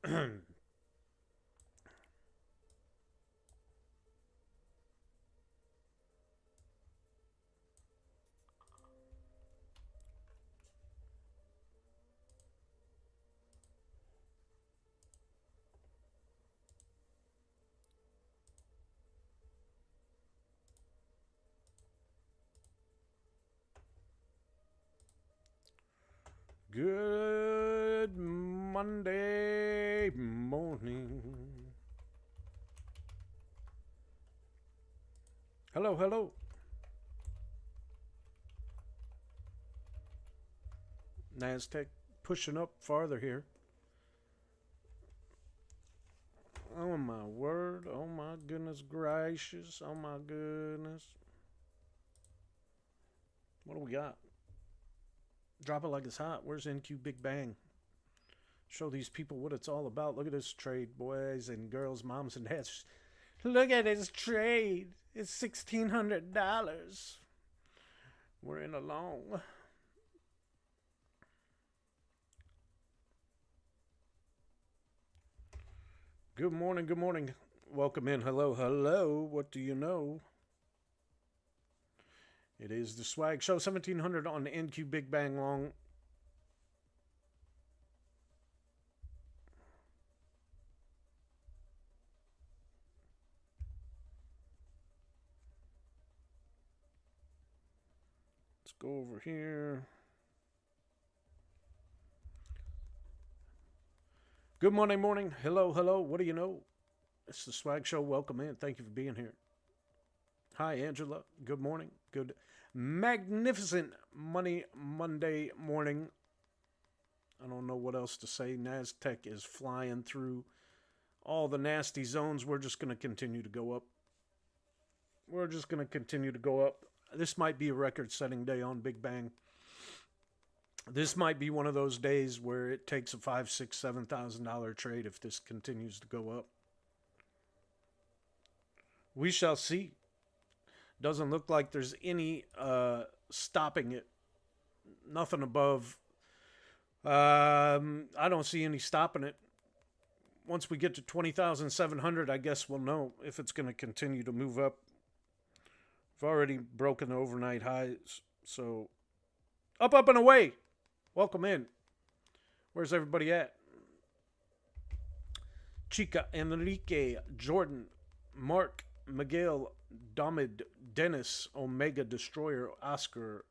Good Monday morning. Hello, hello. NASDAQ pushing up farther here. Oh my word. Oh my goodness gracious. Oh my goodness. What do we got? Drop it like it's hot. Where's NQ Big Bang? Show these people what it's all about. Look at this trade, boys and girls, moms and dads. Look at this trade. It's $1,600. We're in a long. Good morning, good morning. Welcome in. Hello, hello. What do you know? It is the Swag Show, 1700 on the NQ Big Bang Long. Let's go over here. Good morning, morning. Hello, hello. What do you know? It's the Swag Show. Welcome in. Thank you for being here. Hi, Angela. Good morning. Good, magnificent Monday morning. I don't know what else to say. NASDAQ is flying through all the nasty zones. We're just going to continue to go up. We're just going to continue to go up. This might be a record-setting day on Big Bang. This might be one of those days where it takes a $5,000, $6,000, $7,000 trade if this continues to go up. We shall see. Doesn't look like there's any stopping it. Nothing above. I don't see any stopping it. Once we get to 20,700, I guess we'll know if it's going to continue to move up. We've already broken the overnight highs. So, up, up, and away. Welcome in. Where's everybody at? Chica, Enrique, Jordan, Mark, Miguel, Domid, Dennis, Omega Destroyer, Oscar,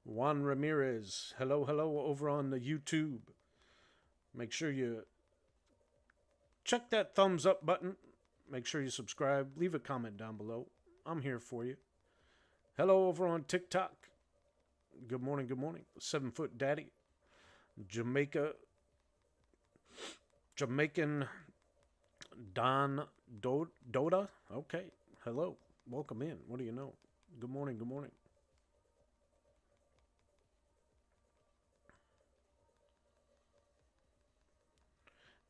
Juan Ramirez. Hello, hello over on the YouTube. Make sure you check that thumbs up button. Make sure you subscribe. Leave a comment down below. I'm here for you. Hello over on TikTok. Good morning, good morning. 7 Foot Daddy. Jamaican Don Doda. Okay. Hello. Welcome in. What do you know? Good morning, good morning.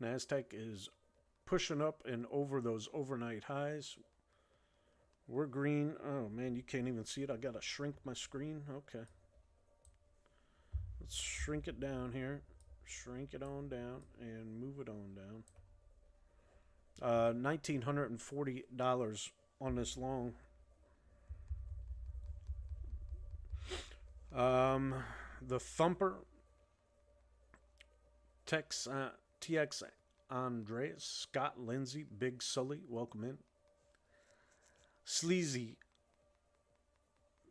NASDAQ is pushing up and over those overnight highs. We're green. Oh, man, you can't even see it. I got to shrink my screen. Okay. Let's shrink it down here. Shrink it on down and move it on down. $1,940 on this long. The Thumper. TX Andreas. Scott Lindsay. Big Sully. Welcome in. Sleazy.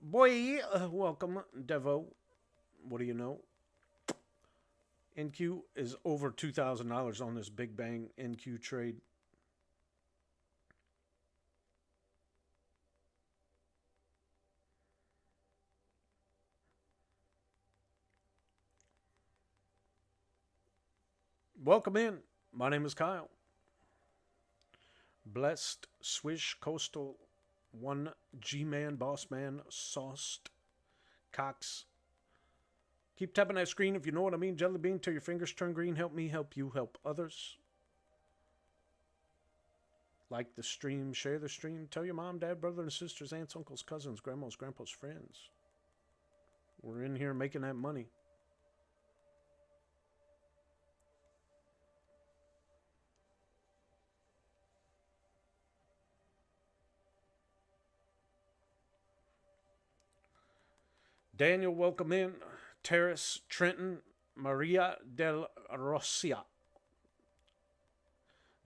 Boy, welcome. Devo. What do you know? NQ is over $2,000 on this Big Bang NQ trade. Welcome in. My name is Kyle. Blessed, Swish, Coastal, One, G-Man, Boss Man, Sauced, Cox. Keep tapping that screen if you know what I mean. Jelly bean till your fingers turn green. Help me, help you, help others. Like the stream, share the stream. Tell your mom, dad, brother and sisters, aunts, uncles, cousins, grandmas, grandpas, friends. We're in here making that money. Daniel, welcome in. Terrace, Trenton, Maria del Rosia.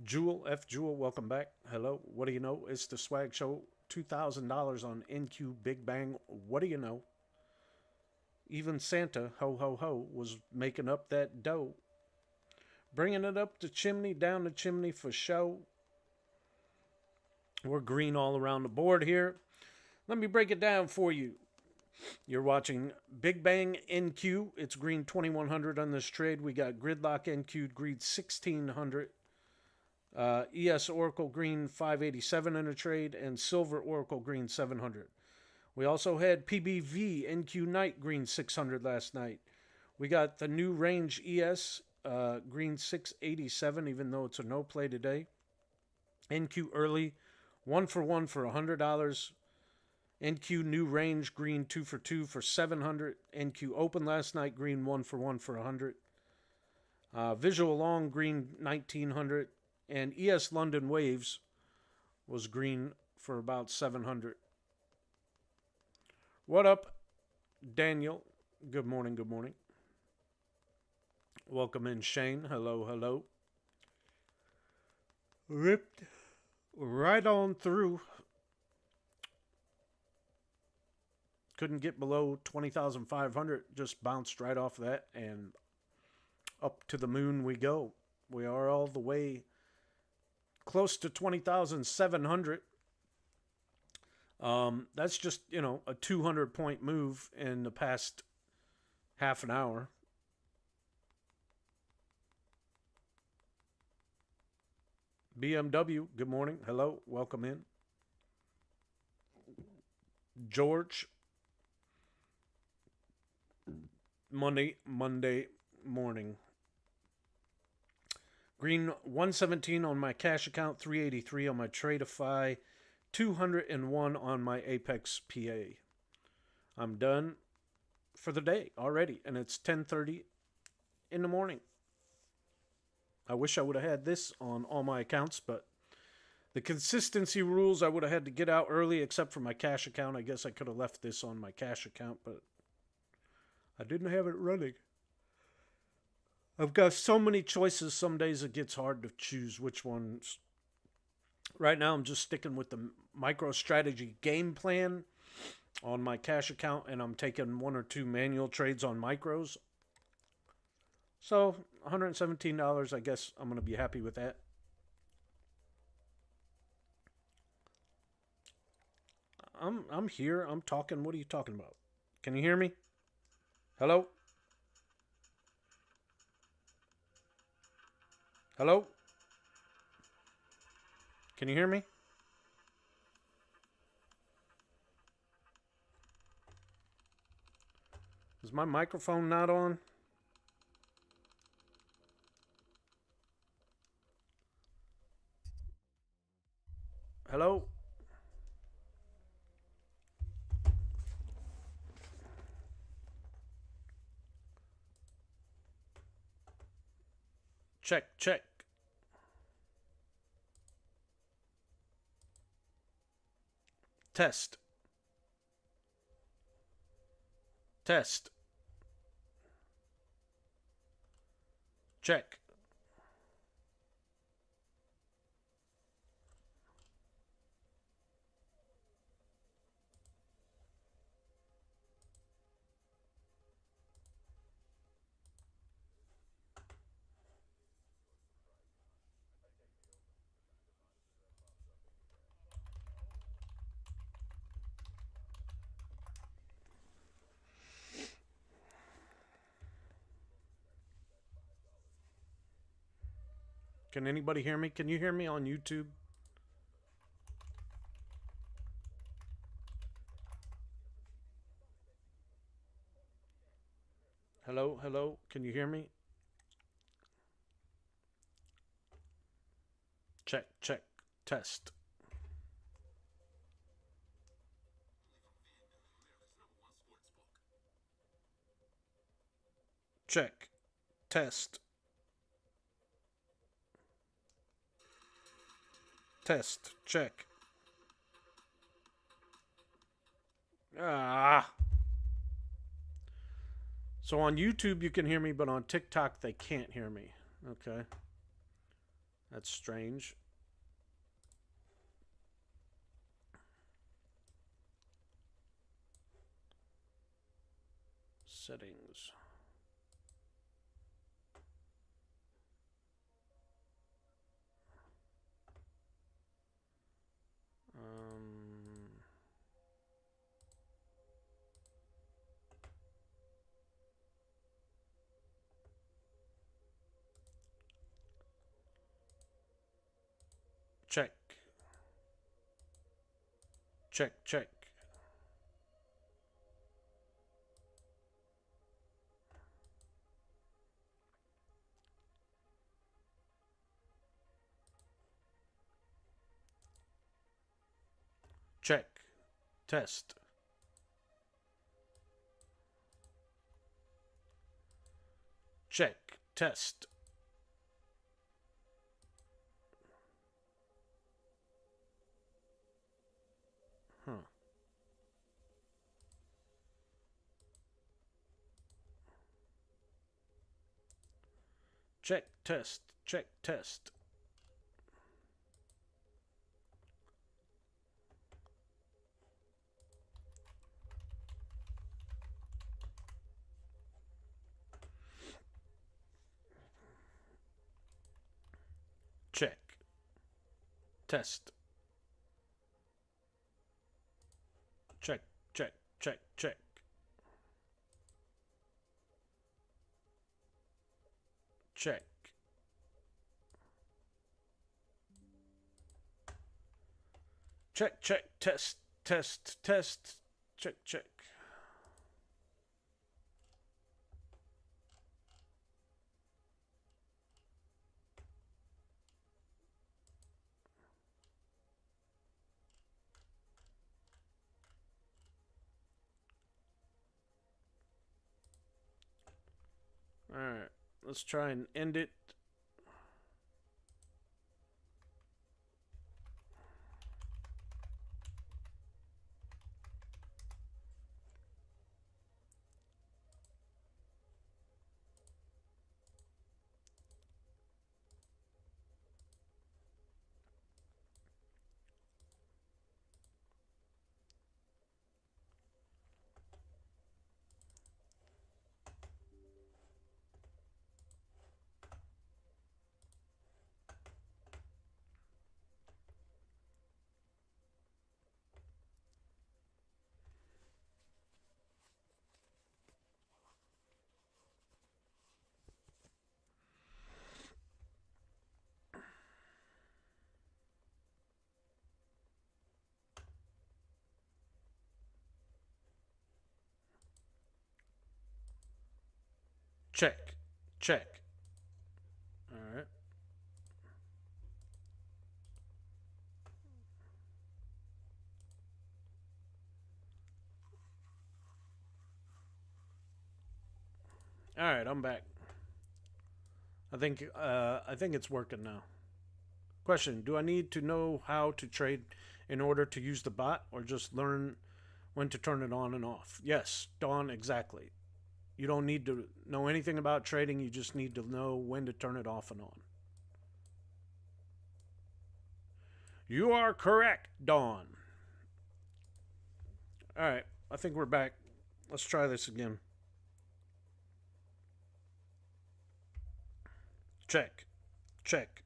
Jewel, F. Jewel, welcome back. Hello. What do you know? It's the Swag Show. $2,000 on NQ Big Bang. What do you know? Even Santa, ho ho ho, was making up that dough. Bringing it up the chimney, down the chimney for show. We're green all around the board here. Let me break it down for you. You're watching Big Bang NQ. It's green 2100 on this trade. We got Gridlock NQ green 1600. ES Oracle green 587 in a trade, and Silver Oracle green 700. We also had PBV NQ Night green 600 last night. We got the new range ES green 687, even though it's a no play today. NQ early 1 for $100. NQ new range green 2 for 2 for 700. NQ open last night green 1 for 1 for 100. Visual long green 1900. And ES London Waves was green for about 700. What up, Daniel? Good morning, good morning. Welcome in, Shane. Hello, hello. Ripped right on through. Couldn't get below 20,500. Just bounced right off that, and up to the moon we go. We are all the way close to 20,700. That's just, a 200-point move in the past half an hour. BMW, good morning. Hello, welcome in. George, Monday morning. Green 117 on my cash account, 383 on my Tradeify, 201 on my Apex PA. I'm done for the day already, and it's 10:30 in the morning. I wish I would have had this on all my accounts, but the consistency rules, I would have had to get out early, except for my cash account. I guess I could have left this on my cash account, but I didn't have it running. I've got so many choices. Some days it gets hard to choose which ones. Right now, I'm just sticking with the MicroStrategy game plan on my cash account, and I'm taking 1 or 2 manual trades on micros. So, $117, I guess I'm going to be happy with that. I'm here. I'm talking. What are you talking about? Can you hear me? Hello? Hello? Can you hear me? Is my microphone not on? Hello? Check, check. Test. Test. Check. Can anybody hear me? Can you hear me on YouTube? Hello, hello. Can you hear me? Check, check, test. Check, test. Test, check. Ah. So on YouTube you can hear me, but on TikTok they can't hear me. Okay. That's strange. Settings. Check. Check, check. Check. Test. Check. Test. Huh. Check. Test. Check. Test. Check. Test. Check, check, check, check. Check. Check, check, test, test, test. Check, check. Alright, let's try and end it. Check, check. Alright. Alright, I'm back. I think it's working now. Question, do I need to know how to trade in order to use the bot, or just learn when to turn it on and off? Yes, Dawn, exactly. You don't need to know anything about trading, you just need to know when to turn it off and on. You are correct, Dawn. Alright, I think we're back. Let's try this again. Check. Check.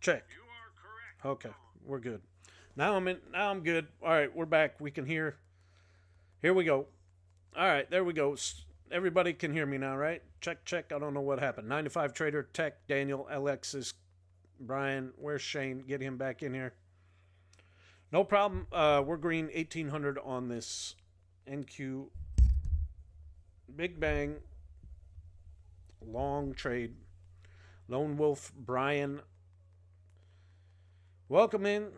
Check. You are correct. Okay, we're good. Now I'm good. Alright, we're back. We can hear. Here we go. Alright, there we go. Everybody can hear me now, right? Check, check. I don't know what happened. 95 Trader, Tech, Daniel, Alexis, Brian. Where's Shane? Get him back in here. No problem. We're green 1800 on this NQ Big Bang long trade. Lone Wolf, Brian. Welcome in.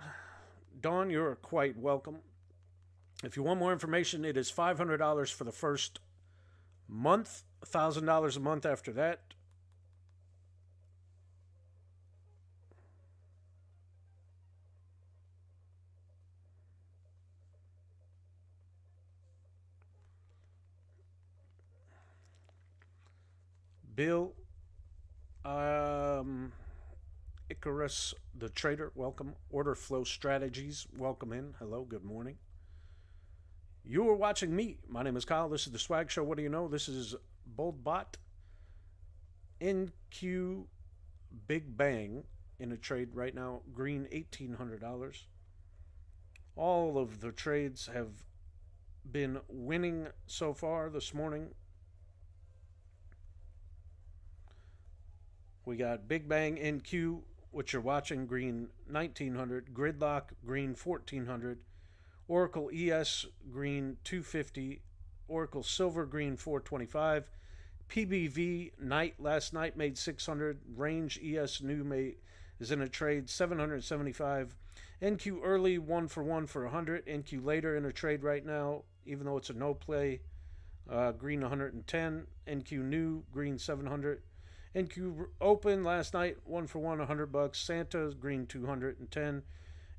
Dawn, you're quite welcome. If you want more information, it is $500 for the first month, $1,000 a month after that. Bill, Icarus, the trader, welcome. Order Flow Strategies, welcome in. Hello, good morning. You are watching me. My name is Kyle. This is the Swag Show. What do you know? This is BoldBot NQ Big Bang in a trade right now. Green $1,800. All of the trades have been winning so far this morning. We got Big Bang NQ, which you're watching, green 1900. Gridlock, green 1400. Oracle ES, green 250. Oracle Silver, green 425. PBV Night last night made 600. Range ES New is in a trade 775. NQ Early 1 for 100. NQ Later in a trade right now, even though it's a no play. Green 110. NQ New, green 700. NQ Open last night, 1 for 100 bucks. Santa, green 210.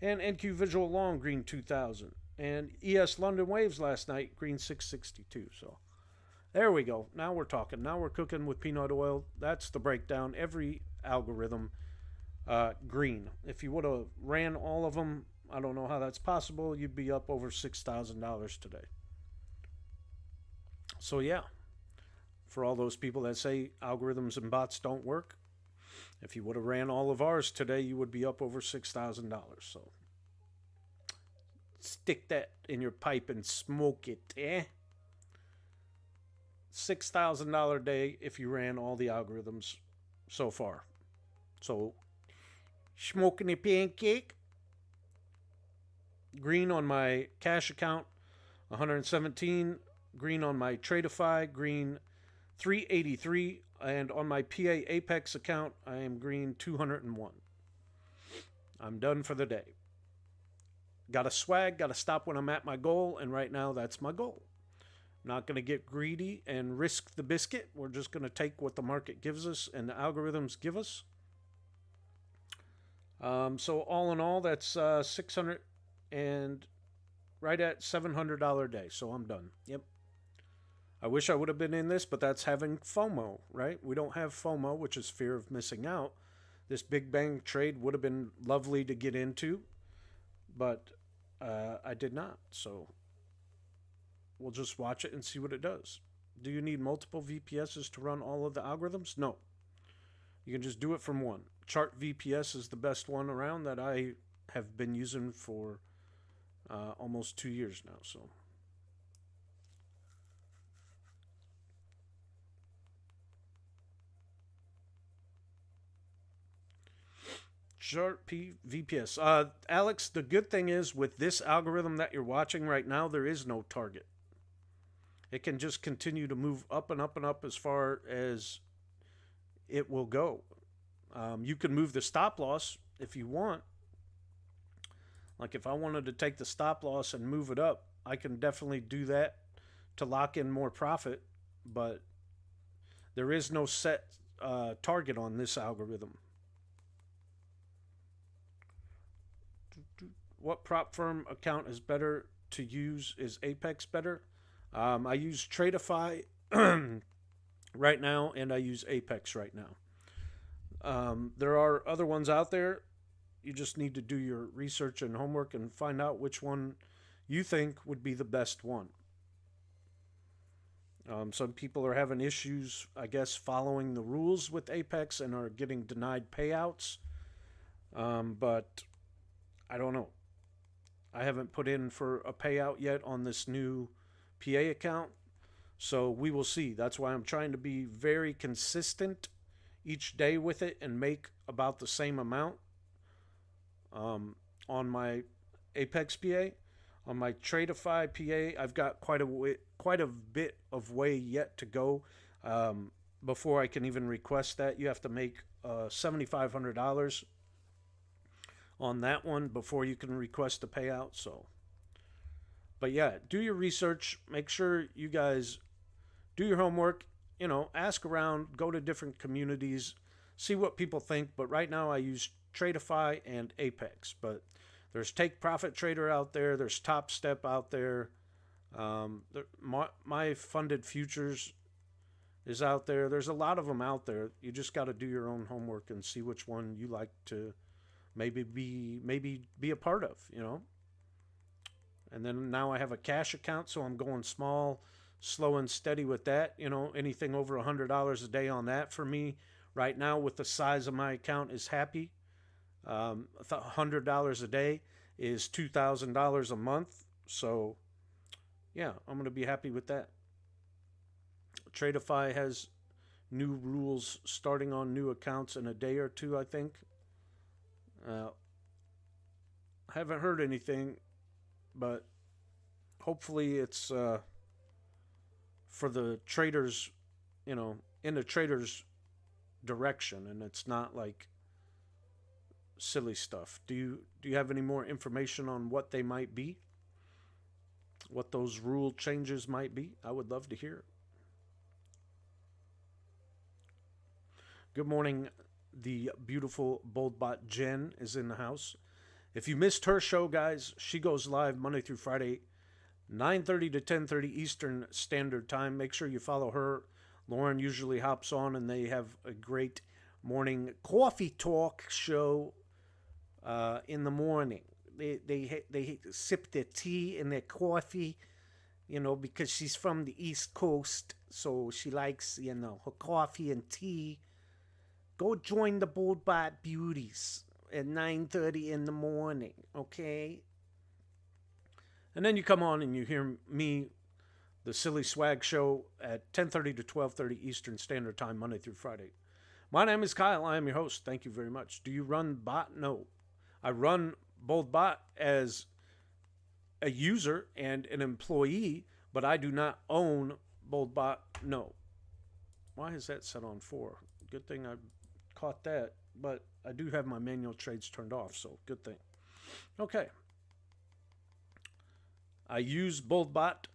And NQ Visual Long, green 2,000. And ES London Waves last night, green 662. So there we go. Now we're talking. Now we're cooking with peanut oil. That's the breakdown. Every algorithm green. If you would have ran all of them, I don't know how that's possible. You'd be up over $6,000 today. So yeah. For all those people that say algorithms and bots don't work, if you would have ran all of ours today, you would be up over $6,000. So stick that in your pipe and smoke it, eh? $6,000 day if you ran all the algorithms so far. So smoking a pancake. Green on my cash account, 117. Green on my Tradeify, green 383, and on my PA Apex account, I am green 201. I'm done for the day. Got a swag, got to stop when I'm at my goal, and right now that's my goal. Not going to get greedy and risk the biscuit. We're just going to take what the market gives us and the algorithms give us. So all in all, that's 600 and right at $700 day. So I'm done. Yep. I wish I would have been in this, but that's having FOMO, right? We don't have FOMO, which is fear of missing out. This Big Bang trade would have been lovely to get into, but I did not. So we'll just watch it and see what it does. Do you need multiple VPSs to run all of the algorithms? No. You can just do it from one. Chart VPS is the best one around that I have been using for almost 2 years now. So. Chart VPS. Alex, the good thing is with this algorithm that you're watching right now, there is no target. It can just continue to move up and up and up as far as it will go. You can move the stop loss if you want. Like if I wanted to take the stop loss and move it up, I can definitely do that to lock in more profit. But there is no set target on this algorithm. What prop firm account is better to use? Is Apex better? I use Tradeify right now, and I use Apex right now. There are other ones out there. You just need to do your research and homework and find out which one you think would be the best one. Some people are having issues, I guess, following the rules with Apex and are getting denied payouts. But I don't know. I haven't put in for a payout yet on this new PA account. So we will see. That's why I'm trying to be very consistent each day with it and make about the same amount on my Apex PA. On my Tradeify PA, I've got quite a bit of way yet to go before I can even request that. You have to make $7,500 on that one before you can request a payout. So, but yeah, do your research. Make sure you guys do your homework. You know, ask around, go to different communities, see what people think. But right now, I use Tradeify and Apex. But there's Take Profit Trader out there. There's Top Step out there. My funded futures is out there. There's a lot of them out there. You just got to do your own homework and see which one you like to maybe be a part of, you know. And then now I have a cash account, so I'm going small, slow and steady with that. You know, anything over $100 a day on that for me right now with the size of my account is happy. $100 a day is $2,000 a month. So, yeah, I'm going to be happy with that. Tradeify has new rules starting on new accounts in a day or two, I think. I haven't heard anything, but hopefully it's for the traders, you know, in the traders' direction, and it's not like silly stuff. Do you have any more information on what they might be? What those rule changes might be? I would love to hear it. Good morning. The beautiful BoldBot Jen is in the house. If you missed her show, guys, she goes live Monday through Friday, 9:30 to 10:30 Eastern Standard Time. Make sure you follow her. Lauren usually hops on, and they have a great morning coffee talk show in the morning. They sip their tea and their coffee, you know, because she's from the East Coast, so she likes, you know, her coffee and tea. Go join the BoldBot Beauties at 9:30 in the morning, okay? And then you come on and you hear me, the Silly Swag Show, at 10:30 to 12:30 Eastern Standard Time, Monday through Friday. My name is Kyle. I am your host. Thank you very much. Do you run bot? No. I run BoldBot as a user and an employee, but I do not own BoldBot. No. Why is that set on 4? Good thing I caught that, but I do have my manual trades turned off, so good thing. Okay. I use BoldBot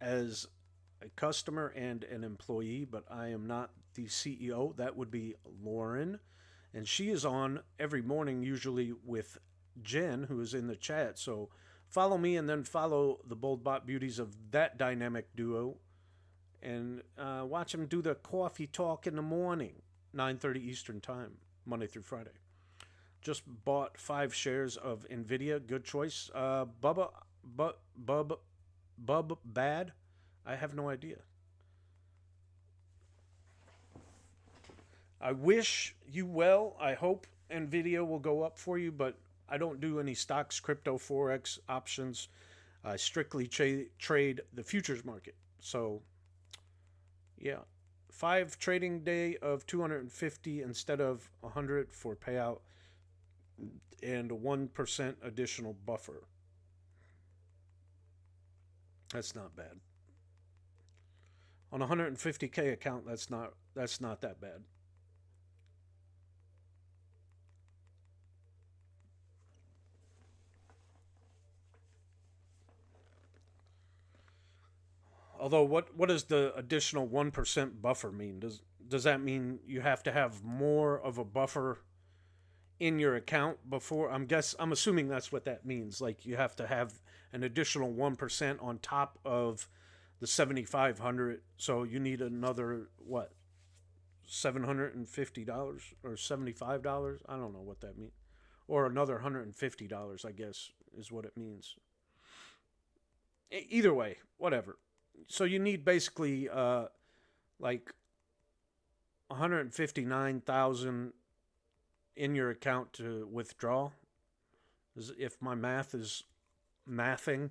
as a customer and an employee, but I am not the CEO. That would be Lauren, and she is on every morning, usually with Jen, who is in the chat. So follow me and then follow the BoldBot Beauties of that dynamic duo, and watch them do the coffee talk in the morning, 9:30 Eastern Time, Monday through Friday. Just bought 5 shares of NVIDIA. Good choice. Bub Bad? I have no idea. I wish you well. I hope NVIDIA will go up for you, but I don't do any stocks, crypto, Forex, options. I strictly trade the futures market. So, yeah. 5 trading day of 250 instead of 100 for payout, and a 1% additional buffer. That's not bad. On a 150K account, that's not that bad. Although, what does the additional 1% buffer mean? Does that mean you have to have more of a buffer in your account before? I'm assuming that's what that means. Like, you have to have an additional 1% on top of the 7,500. So you need another, what, $750 or $75? I don't know what that means. Or another $150, I guess, is what it means. Either way, whatever. So you need basically like 159,000 in your account to withdraw. If my math is mathing.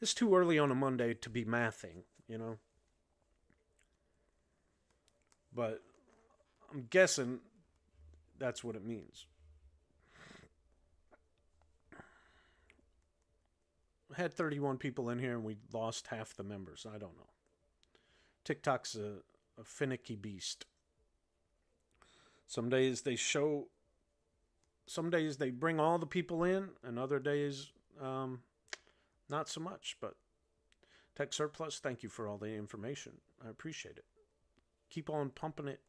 It's too early on a Monday to be mathing, you know. But I'm guessing that's what it means. I had 31 people in here and we lost half the members. I don't know. TikTok's a finicky beast. Some days they bring all the people in, and other days not so much. But Tech Surplus, thank you for all the information. I appreciate it. Keep on pumping it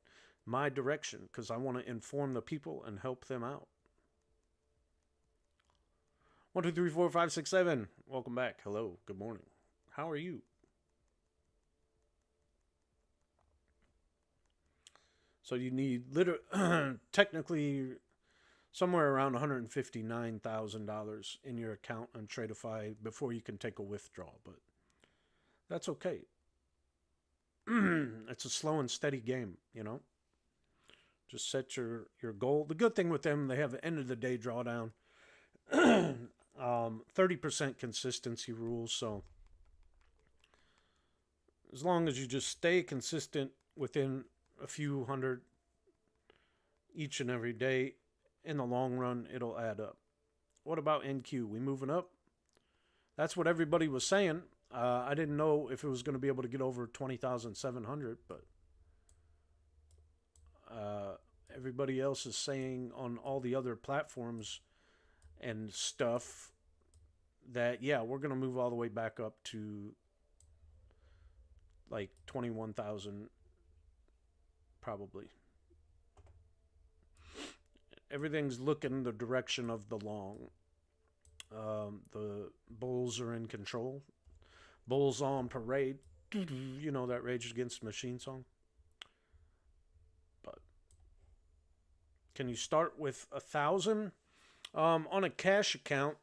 my direction, because I want to inform the people and help them out. 1, 2, 3, 4, 5, 6, 7. Welcome back. Hello. Good morning. How are you? So you need technically somewhere around $159,000 in your account on Tradeify before you can take a withdrawal, but that's okay. It's a slow and steady game, you know. Just set your goal. The good thing with them, they have an end of the day drawdown, 30% consistency rules. So as long as you just stay consistent within a few hundred each and every day, in the long run, it'll add up. What about NQ? We moving up? That's what everybody was saying. I didn't know if it was going to be able to get over 20,700, but everybody else is saying on all the other platforms and stuff that, yeah, we're going to move all the way back up to like 21,000 probably. Everything's looking the direction of the long. The bulls are in control. Bulls on parade. You know that Rage Against the Machine song? But can you start with 1,000? On a cash account,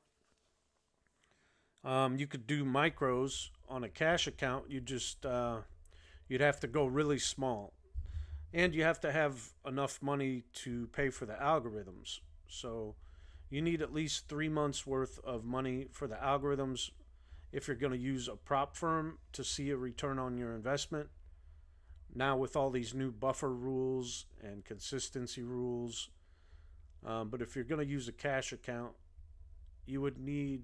you could do micros. On a cash account, you'd have to go really small. And you have to have enough money to pay for the algorithms. So you need at least 3 months worth of money for the algorithms if you're going to use a prop firm to see a return on your investment. Now with all these new buffer rules and consistency rules, but if you're going to use a cash account, you would need,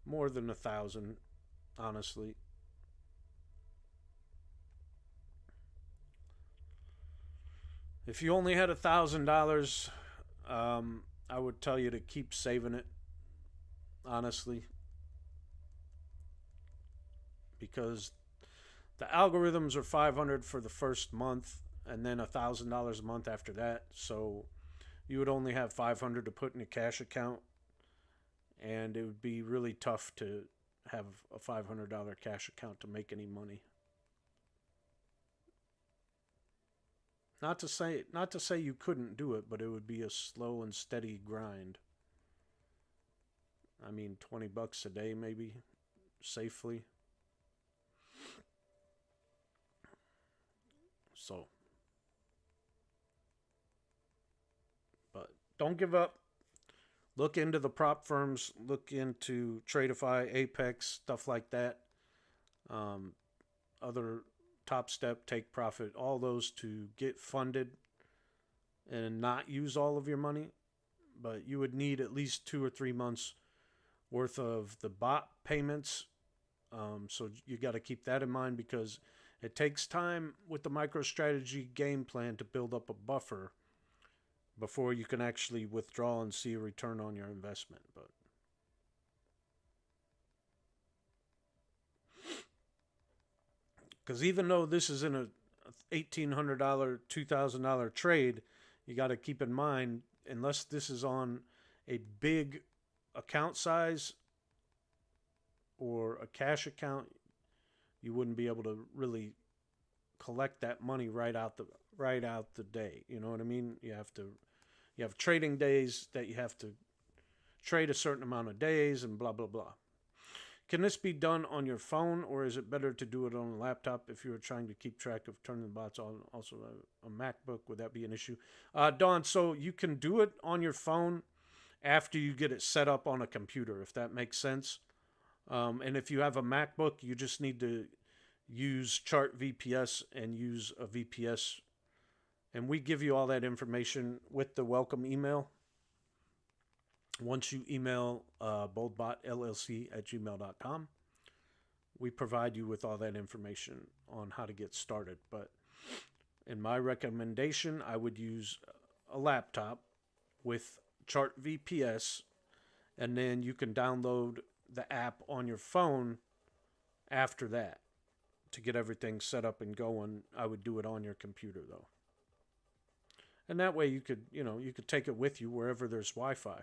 more than 1,000, honestly. If you only had $1,000, I would tell you to keep saving it, honestly, because the algorithms are $500 for the first month, and then $1,000 a month after that. So you would only have $500 to put in a cash account, and it would be really tough to have a $500 cash account to make any money. Not to say you couldn't do it, but it would be a slow and steady grind. I mean, $20 a day maybe, safely. So, but don't give up. Look into the prop firms. Look into Tradeify, Apex, stuff like that. Other Top Step, Take Profit, all those to get funded and not use all of your money. But you would need at least 2 or 3 months worth of the bot payments. So you got to keep that in mind, because it takes time with the MicroStrategy game plan to build up a buffer before you can actually withdraw and see a return on your investment. But because even though this is in a $1,800, $2,000 trade, you got to keep in mind, unless this is on a big account size or a cash account, you wouldn't be able to really collect that money right out the day. You know what I mean? You have trading days that you have to trade a certain amount of days and blah blah blah. Can this be done on your phone, or is it better to do it on a laptop if you were trying to keep track of turning the bots on also a MacBook? Would that be an issue? Don, so you can do it on your phone after you get it set up on a computer, if that makes sense. And if you have a MacBook, you just need to use Chart VPS and use a VPS. And we give you all that information with the welcome email. Once you email BoldBotLLC@gmail.com, we provide you with all that information on how to get started. But in my recommendation, I would use a laptop with Chart VPS, and then you can download the app on your phone after that to get everything set up and going. I would do it on your computer though. And that way you could take it with you wherever there's Wi-Fi.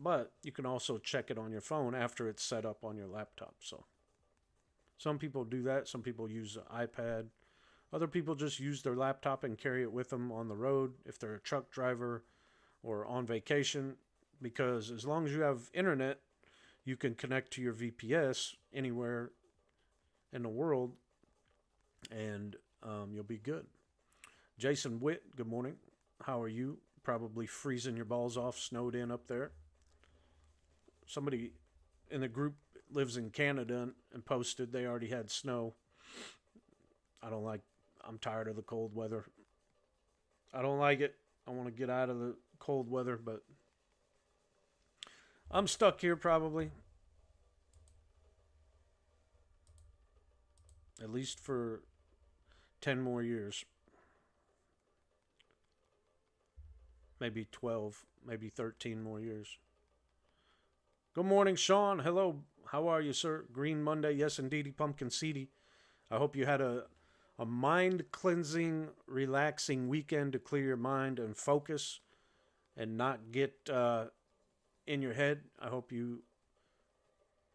But you can also check it on your phone after it's set up on your laptop. So Some people do that. Some people use an iPad. Other people just use their laptop and carry it with them on the road if they're a truck driver or on vacation. Because as long as you have internet, you can connect to your VPS anywhere in the world, and you'll be good. Jason Witt, good morning. How are you? Probably freezing your balls off, snowed in up there. Somebody in the group lives in Canada and posted they already had snow. I'm tired of the cold weather. I don't like it. I want to get out of the cold weather, but I'm stuck here probably. At least for 10 more years. Maybe 12, maybe 13 more years. Good morning, Sean. Hello. How are you, sir? Green Monday. Yes, indeedy. Pumpkin seedy. I hope you had a mind-cleansing, relaxing weekend to clear your mind and focus and not get in your head. I hope you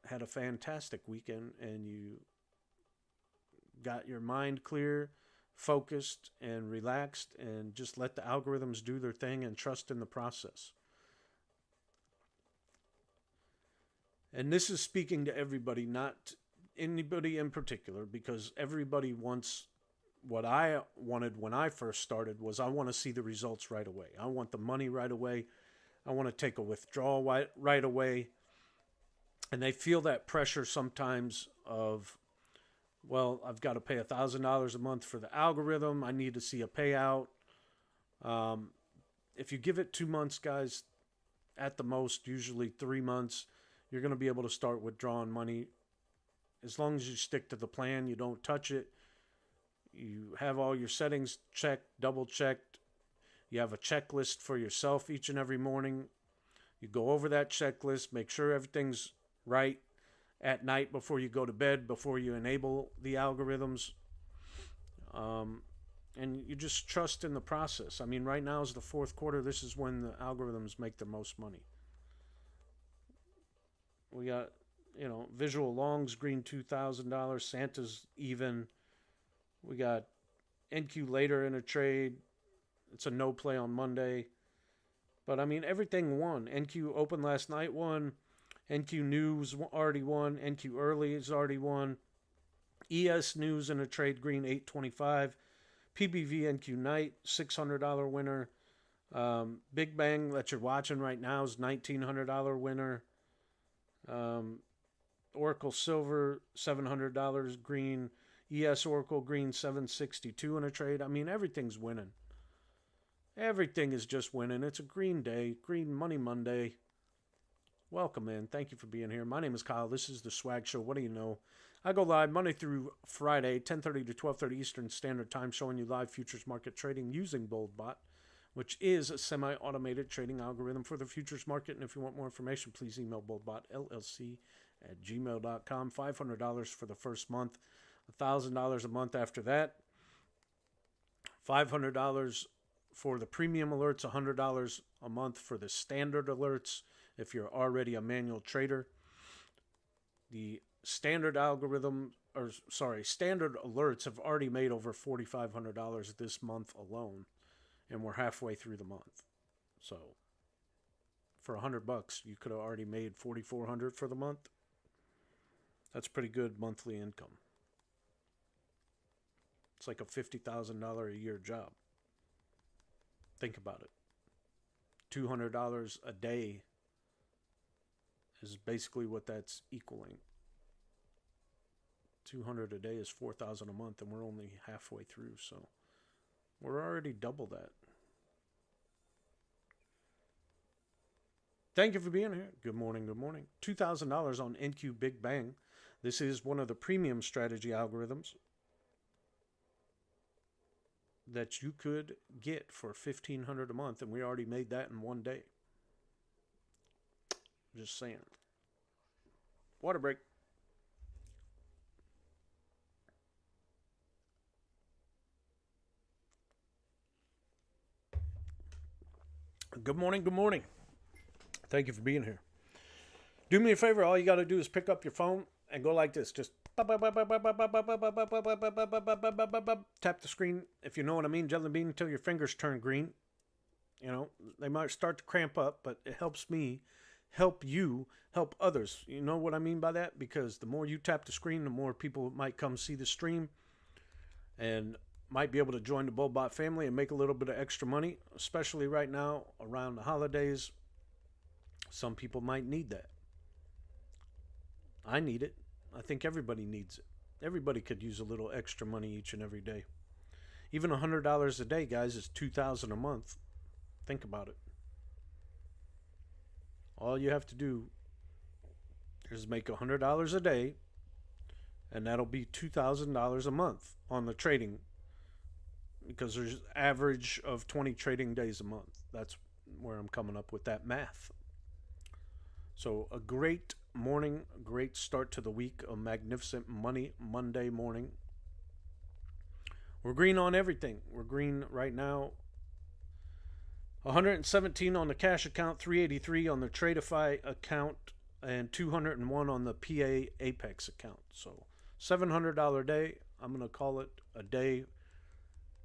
had a fantastic weekend and you got your mind clear, focused, and relaxed, and just let the algorithms do their thing and trust in the process. And this is speaking to everybody, not anybody in particular, because everybody wants what I wanted when I first started was I want to see the results right away. I want the money right away. I want to take a withdrawal right away. And they feel that pressure sometimes of, well, I've got to pay $1,000 a month for the algorithm. I need to see a payout. If you give it 2 months, guys, at the most, usually 3 months, you're going to be able to start withdrawing money. As long as you stick to the plan, you don't touch it. You have all your settings checked, double checked. You have a checklist for yourself each and every morning. You go over that checklist, make sure everything's right at night before you go to bed, before you enable the algorithms. And you just trust in the process. I mean, right now is the fourth quarter. This is when the algorithms make the most money. We got, Visual Longs, green $2,000. Santa's even. We got NQ later in a trade. It's a no play on Monday. But, I mean, everything won. NQ open last night won. NQ News already won. NQ Early has already won. ES News in a trade green $825. PBV NQ Night $600 winner. Big Bang that you're watching right now is $1,900 winner. Oracle Silver $700 green. ES Oracle green $762 in a trade. I mean, everything's winning. Everything is just winning. It's a green day, Green Money Monday. Welcome in. Thank you for being here. My name is Kyle. This is the Swag Show. What do you know? I go live Monday through Friday, 10:30 to 12:30 Eastern Standard Time, showing you live futures market trading using BoldBot, which is a semi-automated trading algorithm for the futures market. And if you want more information, please email BoldBotLLC@gmail.com. $500 for the first month, $1,000 a month after that. $500 for the premium alerts, $100 a month for the standard alerts if you're already a manual trader. The standard standard alerts have already made over $4,500 this month alone, and we're halfway through the month. So for $100, you could have already made $4,400 for the month. That's pretty good monthly income. It's like a $50,000 a year job. Think about it. $200 a day is basically what that's equaling. 200 a day is 4,000 a month, and we're only halfway through, so we're already double that. Thank you for being here. Good morning, good morning. $2,000 on NQ Big Bang. This is one of the premium strategy algorithms that you could get for $1,500 a month, and we already made that in one day. Just saying. Water break. Good morning, good morning. Thank you for being here. Do me a favor, all you got to do is pick up your phone and go like this. Just Tap the screen, if you know what I mean, Jelly Bean, until your fingers turn green. You know, they might start to cramp up, but it helps me help you help others. You know what I mean by that? Because the more you tap the screen, the more people might come see the stream and might be able to join the BoldBot family and make a little bit of extra money, especially right now around the holidays. Some people might need that. I need it. I think everybody needs it. Everybody could use a little extra money each and every day. Even $100 a day, guys, is $2,000 a month. Think about it. All you have to do is make $100 a day, and that'll be $2,000 a month on the trading, because there's average of 20 trading days a month. That's where I'm coming up with that math. So a great morning, great start to the week, a magnificent Monday morning. We're green on everything. We're green right now. 117 on the cash account, 383 on the Tradeify account, and 201 on the PA Apex account. So $700 day. I'm going to call it a day.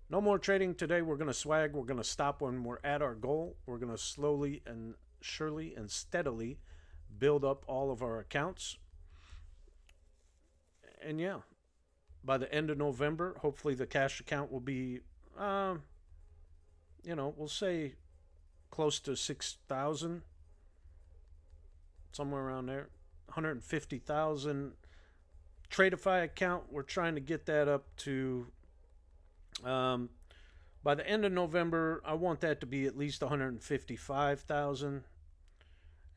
No more trading today. We're going to swag. We're going to stop when we're at our goal. We're going to slowly and surely and steadily build up all of our accounts. And yeah, by the end of November, hopefully the cash account will be, we'll say close to 6,000, somewhere around there. 150,000 Tradeify account. We're trying to get that up to, by the end of November, I want that to be at least 155,000.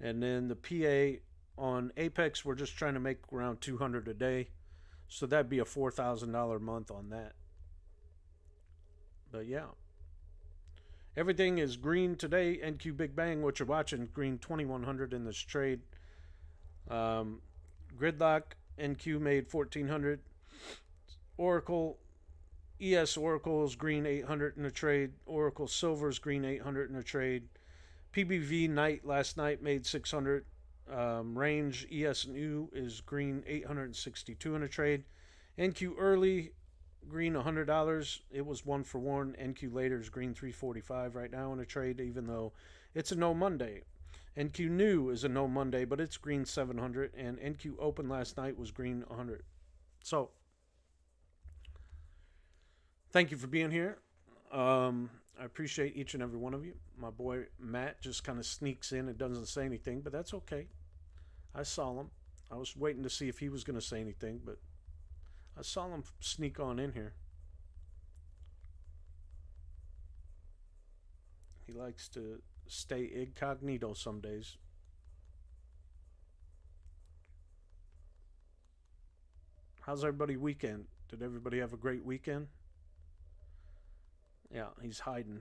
And then the PA on Apex, we're just trying to make around 200 a day. So that'd be a $4,000 a month on that. But yeah. Everything is green today. NQ Big Bang, what you're watching, green 2100 in this trade. Gridlock, NQ made 1400. Oracle, ES Oracle's green 800 in a trade. Oracle Silver's green 800 in a trade. PBV Knight last night made 600. Range ESNU is green 862 in a trade. NQ Early green $100. It was 1 for 1. NQ Later is green 345 right now in a trade, even though it's a no Monday. NQ New is a no Monday, but it's green 700. And NQ Open last night was green 100. So thank you for being here. I appreciate each and every one of you. My boy Matt just kind of sneaks in and doesn't say anything, but that's okay. I saw him. I was waiting to see if he was going to say anything, but I saw him sneak on in here. He likes to stay incognito some days. How's everybody weekend? Did everybody have a great weekend? Yeah, he's hiding.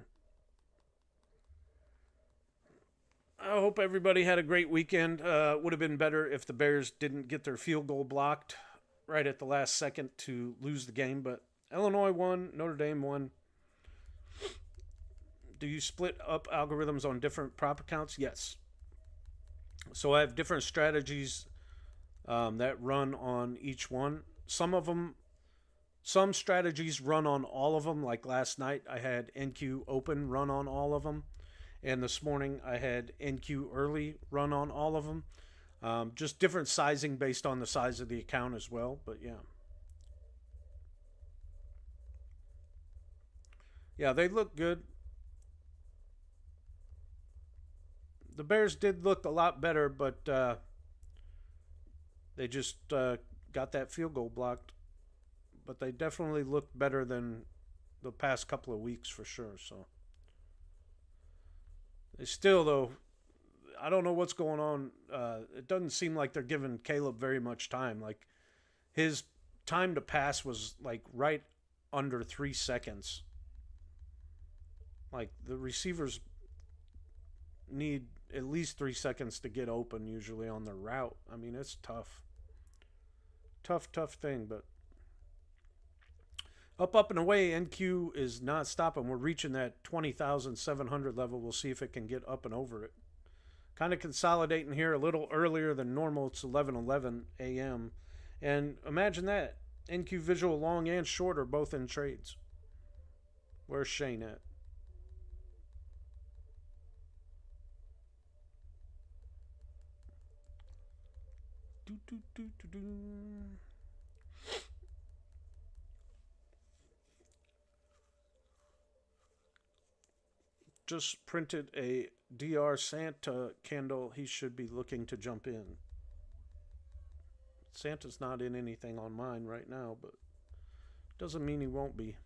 I hope everybody had a great weekend. Would have been better if the Bears didn't get their field goal blocked right at the last second to lose the game. But Illinois won. Notre Dame won. Do you split up algorithms on different prop accounts? Yes. So I have different strategies that run on each one. Some strategies run on all of them. Like last night, I had NQ Open run on all of them. And this morning, I had NQ Early run on all of them. Just different sizing based on the size of the account as well. But yeah. Yeah, they look good. The Bears did look a lot better, but they just got that field goal blocked. But they definitely looked better than the past couple of weeks for sure. So they still, though, I don't know what's going on. It doesn't seem like they're giving Caleb very much time. Like his time to pass was like right under 3 seconds. Like the receivers need at least 3 seconds to get open usually on the route. I mean, it's tough. Tough thing, but up and away, NQ is not stopping. We're reaching that 20,700 level. We'll see if it can get up and over it. Kind of consolidating here a little earlier than normal. It's 11:11 a.m. And imagine that. NQ Visual long and short are both in trades. Where's Shane at? Just printed a DR Santa candle. He should be looking to jump in. Santa's not in anything on mine right now, but doesn't mean he won't be.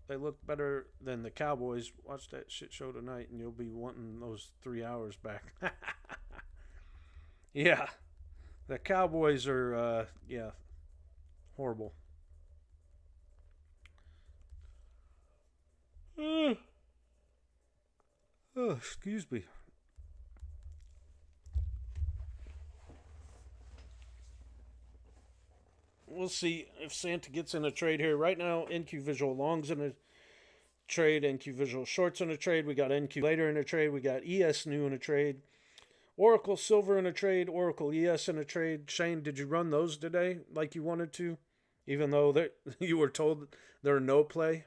They look better than the Cowboys. Watch that shit show tonight, and you'll be wanting those 3 hours back. Yeah, the Cowboys are, horrible. Oh, excuse me. We'll see if Santa gets in a trade here. Right now, NQ Visual Longs in a trade, NQ Visual Shorts in a trade. We got NQ Later in a trade. We got ES New in a trade. Oracle Silver in a trade. Oracle ES in a trade. Shane, did you run those today like you wanted to? Even though you were told they're no play?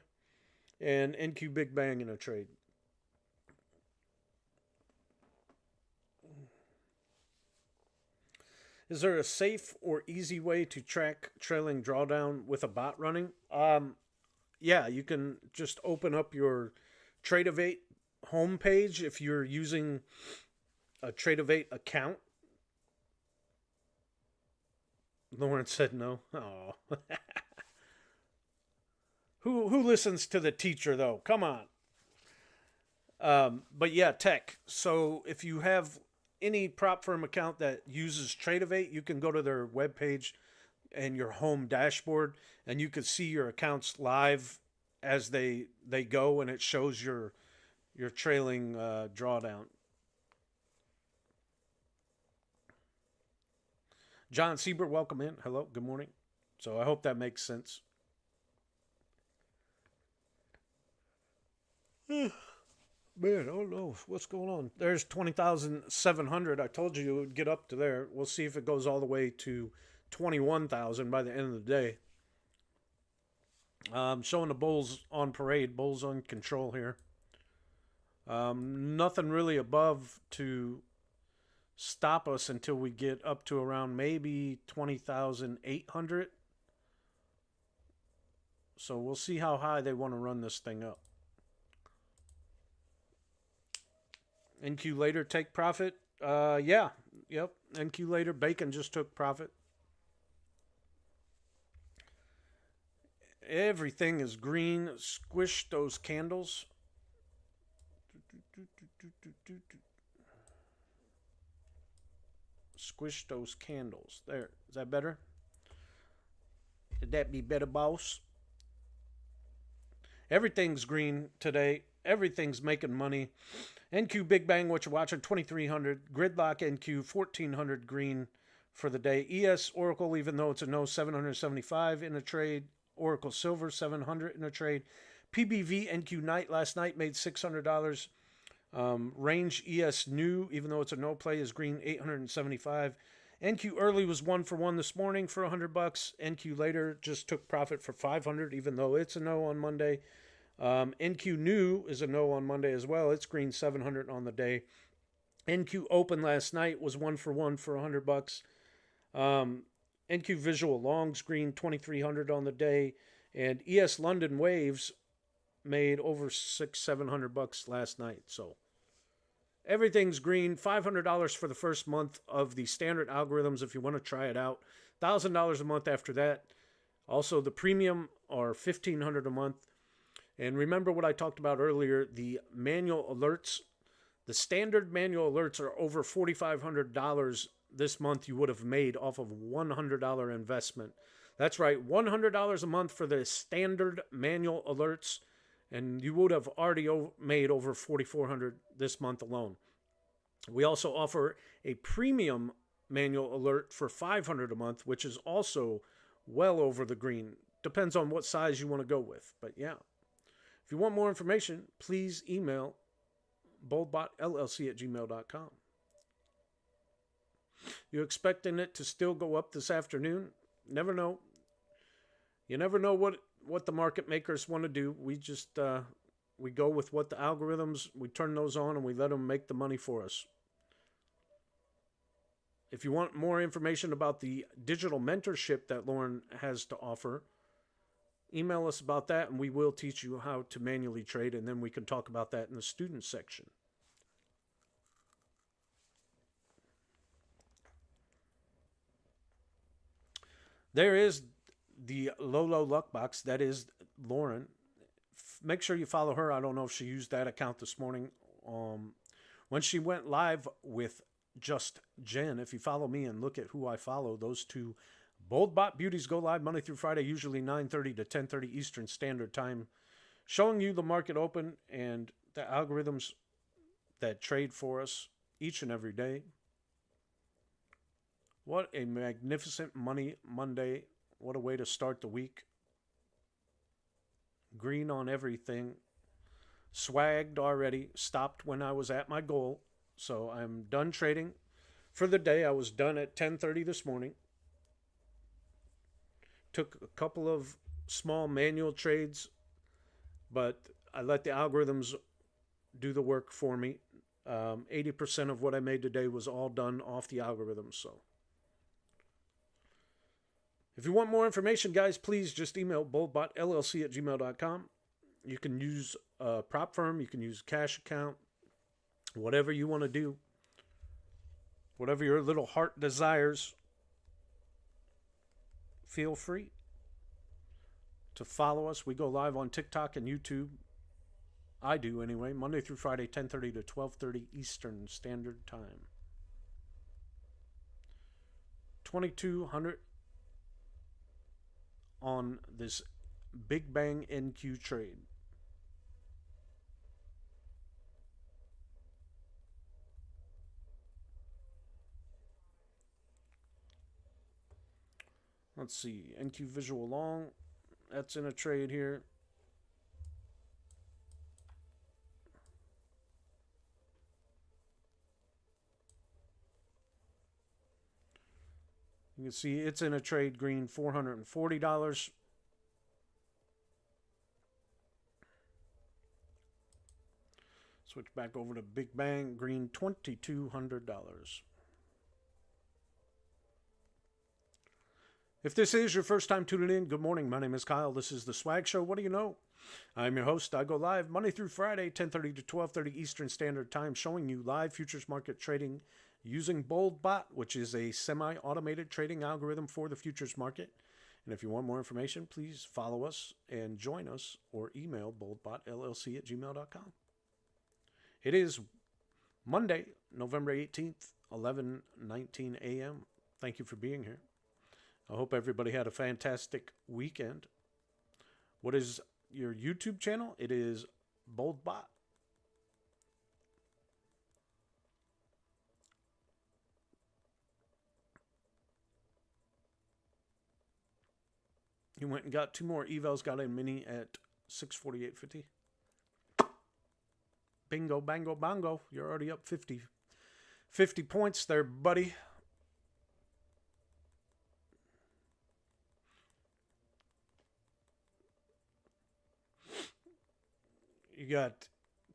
And NQ Big Bang in a trade. Is there a safe or easy way to track trailing drawdown with a bot running? Yeah, you can just open up your Tradeovate homepage if you're using a Tradeovate account. Lawrence said no. Oh. Who listens to the teacher, though? Come on. But yeah, tech. So if you have any prop firm account that uses Tradeovate, you can go to their webpage and your home dashboard, and you can see your accounts live as they go, and it shows your trailing drawdown. John Sieber, welcome in. Hello, good morning. So I hope that makes sense. Man, I don't know what's going on. There's 20,700. I told you it would get up to there. We'll see if it goes all the way to 21,000 by the end of the day. Showing the bulls on parade, bulls on control here. Nothing really above to stop us until we get up to around maybe 20,800. So we'll see how high they want to run this thing up. NQ Later take profit. Yeah. Yep. NQ Later. Bacon just took profit. Everything is green. Squish those candles. Squish those candles. There. Is that better? Would that be better, boss? Everything's green today. Everything's making money. NQ Big Bang, what you're watching, 2,300. Gridlock NQ, 1,400 green for the day. ES Oracle, even though it's a no, 775 in a trade. Oracle Silver, 700 in a trade. PBV NQ Night last night made $600. Range ES New, even though it's a no play, is green, 875. NQ Early was 1 for 1 this morning for $100. NQ Later just took profit for 500, even though it's a no on Monday. NQ New is a no on Monday as well. It's green, 700 on the day. NQ Open last night was 1 for 1 for $100. NQ Visual Longs green, 2,300 on the day. And ES London Waves made over $700 last night. So everything's green. $500 for the first month of the standard algorithms if you want to try it out. $1,000 a month after that. Also, the premium are $1,500 a month. And remember what I talked about earlier, the manual alerts. The standard manual alerts are over $4,500 this month you would have made off of $100 investment. That's right, $100 a month for the standard manual alerts, and you would have already made over $4,400 this month alone. We also offer a premium manual alert for $500 a month, which is also well over the green. Depends on what size you want to go with, but yeah. If you want more information, please email BoldBotLLC@gmail.com. You expecting it to still go up this afternoon? Never know. You never know what the market makers want to do. We just we go with what the algorithms, we turn those on and we let them make the money for us. If you want more information about the digital mentorship that Lauren has to offer, email us about that and we will teach you how to manually trade, and then we can talk about that in the student section. There is the Lolo Luck Box. That is Lauren. Make sure you follow her. I don't know if she used that account this morning. When she went live with Just Jen, if you follow me and look at who I follow, those two BoldBot beauties go live Monday through Friday, usually 9:30 to 10:30 Eastern Standard Time, showing you the market open and the algorithms that trade for us each and every day. What a magnificent Money Monday. What a way to start the week. Green on everything. Swagged already. Stopped when I was at my goal. So I'm done trading for the day. I was done at 10:30 this morning. Took a couple of small manual trades, but I let the algorithms do the work for me. 80% of what I made today was all done off the algorithms. So if you want more information, guys, please just email BoldBotLLC@gmail.com. You can use a prop firm. You can use a cash account. Whatever you want to do. Whatever your little heart desires. Feel free to follow us. We go live on TikTok and YouTube. I do anyway. Monday through Friday, 10:30 to 12:30 Eastern Standard Time. 2,200 on this Big Bang NQ trade. Let's see, NQ Visual Long, that's in a trade here. You can see it's in a trade, green $440. Switch back over to Big Bang, green $2,200. If this is your first time tuning in, good morning. My name is Kyle. This is The Swag Show. What do you know? I'm your host. I go live Monday through Friday, 10:30 to 12:30 Eastern Standard Time, showing you live futures market trading using BoldBot, which is a semi-automated trading algorithm for the futures market. And if you want more information, please follow us and join us or email BoldBotLLC@gmail.com. It is Monday, November 18th, 11:19 a.m. Thank you for being here. I hope everybody had a fantastic weekend. What is your YouTube channel? It is BoldBot. You went and got two more evals, got a mini at 648.50. Bingo, bango, bongo. You're already up 50 points there, buddy. You got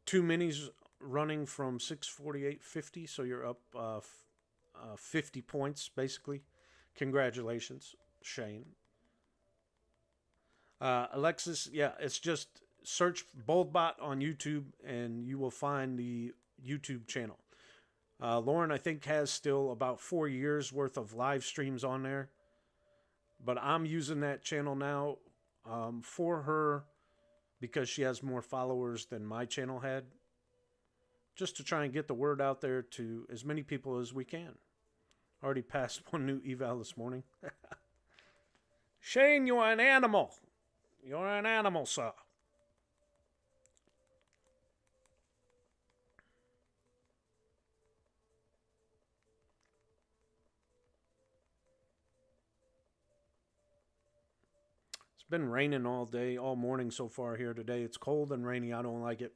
two minis running from 648.50, so you're up 50 points, basically. Congratulations, Shane. Alexis, yeah, it's just search BoldBot on YouTube, and you will find the YouTube channel. Lauren, I think, has still about 4 years worth of live streams on there, but I'm using that channel now for her because she has more followers than my channel had, just to try and get the word out there to as many people as we can. Already passed one new eval this morning. Shane, you're an animal. You're an animal, sir. It's been raining all day, all morning so far here today. It's cold and rainy. I don't like it.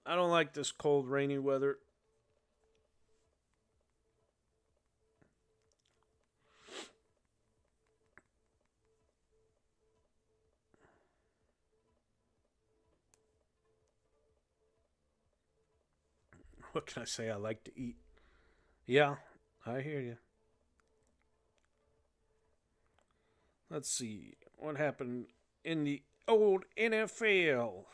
I don't like this cold, rainy weather. What can I say? I like to eat. Yeah, I hear you. Let's see what happened in the old NFL.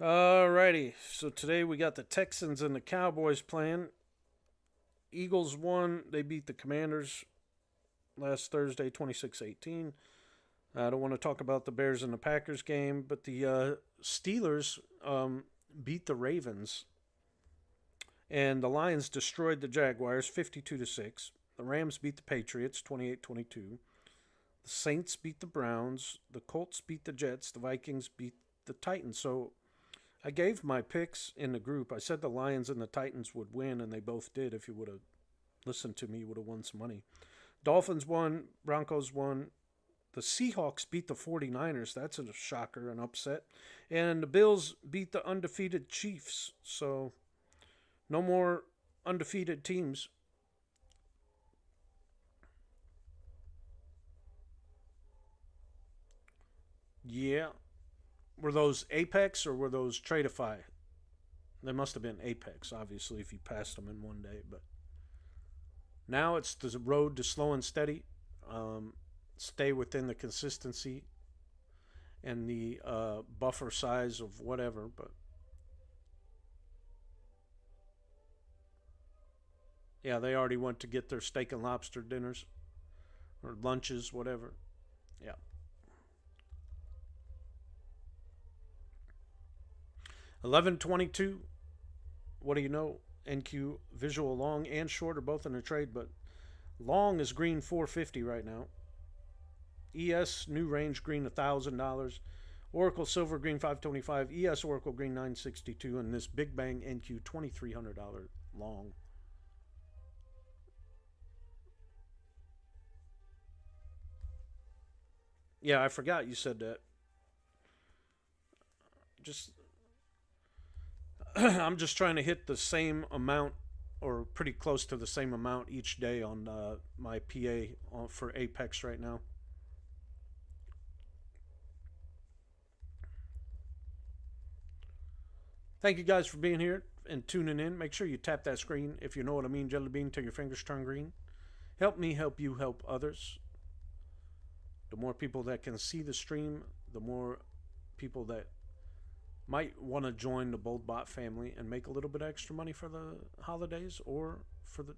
Alrighty, so today we got the Texans and the Cowboys playing. Eagles won. They beat the Commanders last Thursday, 26-18. I don't want to talk about the Bears and the Packers game, but the Steelers beat the Ravens. And the Lions destroyed the Jaguars 52-6. The Rams beat the Patriots 28-22. The Saints beat the Browns. The Colts beat the Jets. The Vikings beat the Titans. So I gave my picks in the group. I said the Lions and the Titans would win, and they both did. If you would have listened to me, you would have won some money. Dolphins won. Broncos won. The Seahawks beat the 49ers. That's a shocker, an upset. And the Bills beat the undefeated Chiefs. So no more undefeated teams. Yeah. Were those Apex or were those Tradeify? They must have been Apex, obviously, if you passed them in one day. But now it's the road to slow and steady. Stay within the consistency and the buffer size of whatever. But yeah, they already went to get their steak and lobster dinners or lunches, whatever. Yeah. 11:22. What do you know? NQ visual long and short are both in a trade, but long is green 450 right now. ES new range green $1,000. Oracle silver green 525. ES Oracle green 962, and this Big Bang NQ $2,300 long. Yeah, I forgot you said that. Just I'm just trying to hit the same amount or pretty close to the same amount each day on my PA for Apex right now. Thank you guys for being here and tuning in. Make sure you tap that screen if you know what I mean, Jelly Bean, till your fingers turn green. Help me help you help others. The more people that can see the stream, the more people that might want to join the BoldBot family and make a little bit of extra money for the holidays or for the,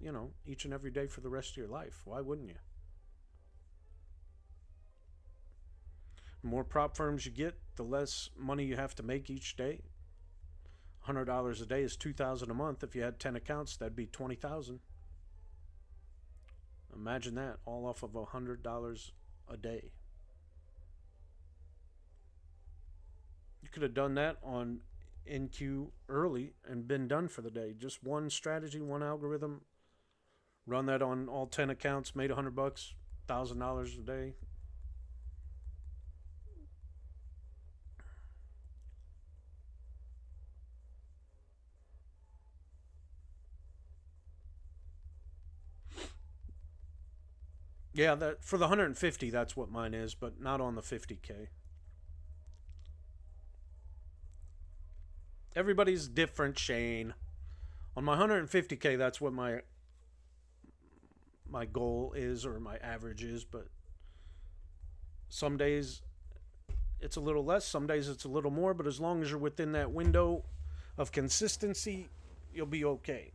each and every day for the rest of your life. Why wouldn't you? The more prop firms you get, the less money you have to make each day. $100 a day is $2,000 a month. If you had 10 accounts, that'd be $20,000. Imagine that, all off of $100 a day. You could have done that on NQ early and been done for the day. Just one strategy, one algorithm. Run that on all 10 accounts, made $100, $1,000 a day. Yeah, that for the 150, that's what mine is, but not on the 50K. Everybody's different, Shane. On my 150K, that's what my goal is, or my average is, but some days it's a little less, some days it's a little more, but as long as you're within that window of consistency, you'll be okay.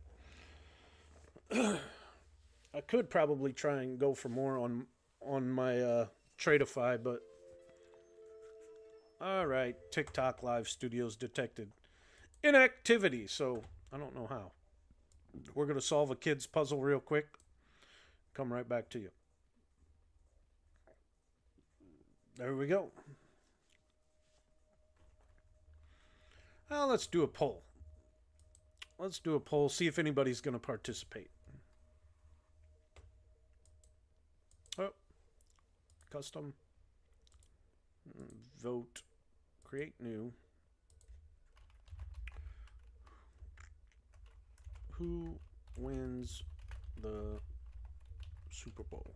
I could probably try and go for more on my Tradeify, but all right, TikTok live studios detected inactivity, so I don't know how. We're going to solve a kid's puzzle real quick. Come right back to you. There we go. Well, let's do a poll. Let's do a poll, see if anybody's going to participate. Oh, custom, vote, create new. Who wins the Super Bowl?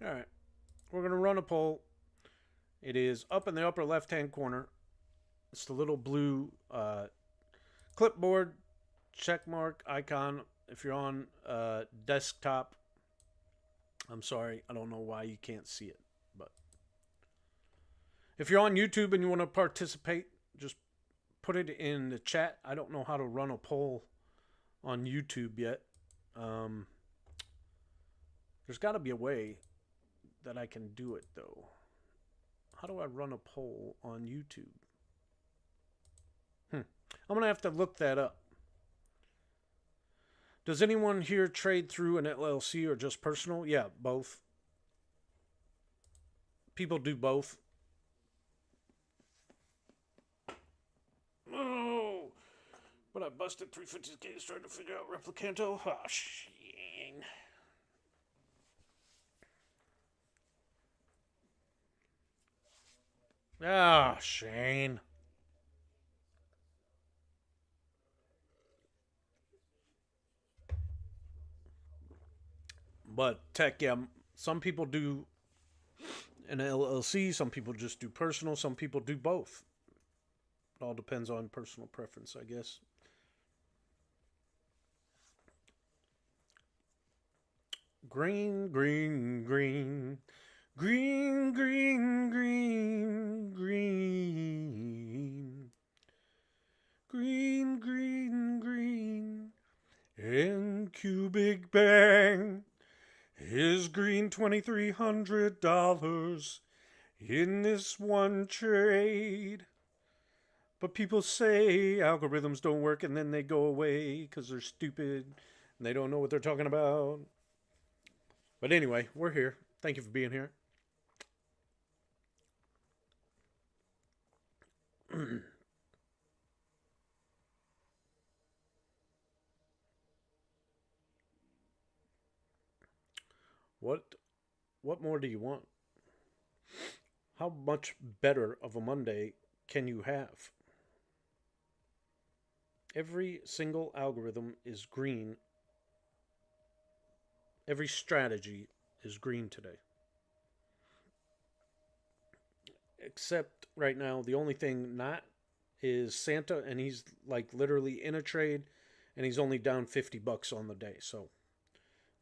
All right. We're going to run a poll. It is up in the upper left-hand corner. It's the little blue clipboard check mark icon. If you're on desktop, I'm sorry, I don't know why you can't see it. But if you're on YouTube and you want to participate, just put it in the chat. I don't know how to run a poll on YouTube yet. There's got to be a way that I can do it, though. How do I run a poll on YouTube? I'm going to have to look that up. Does anyone here trade through an LLC or just personal? Yeah, both. People do both. Oh, but I busted 350K trying to figure out Replicanto. Oh, shit. Ah, Shane. But tech, yeah, some people do an LLC, some people just do personal, some people do both. It all depends on personal preference, I guess. Green, green, green. Green, green, green, green. Green, green, green. And Cubic Bang is green $2,300 in this one trade. But people say algorithms don't work and then they go away because they're stupid and they don't know what they're talking about. But anyway, we're here. Thank you for being here. What more do you want? How much better of a Monday can you have? Every single algorithm is green. Every strategy is green today. Except right now, the only thing not is Santa, and he's like literally in a trade, and he's only down $50 on the day. So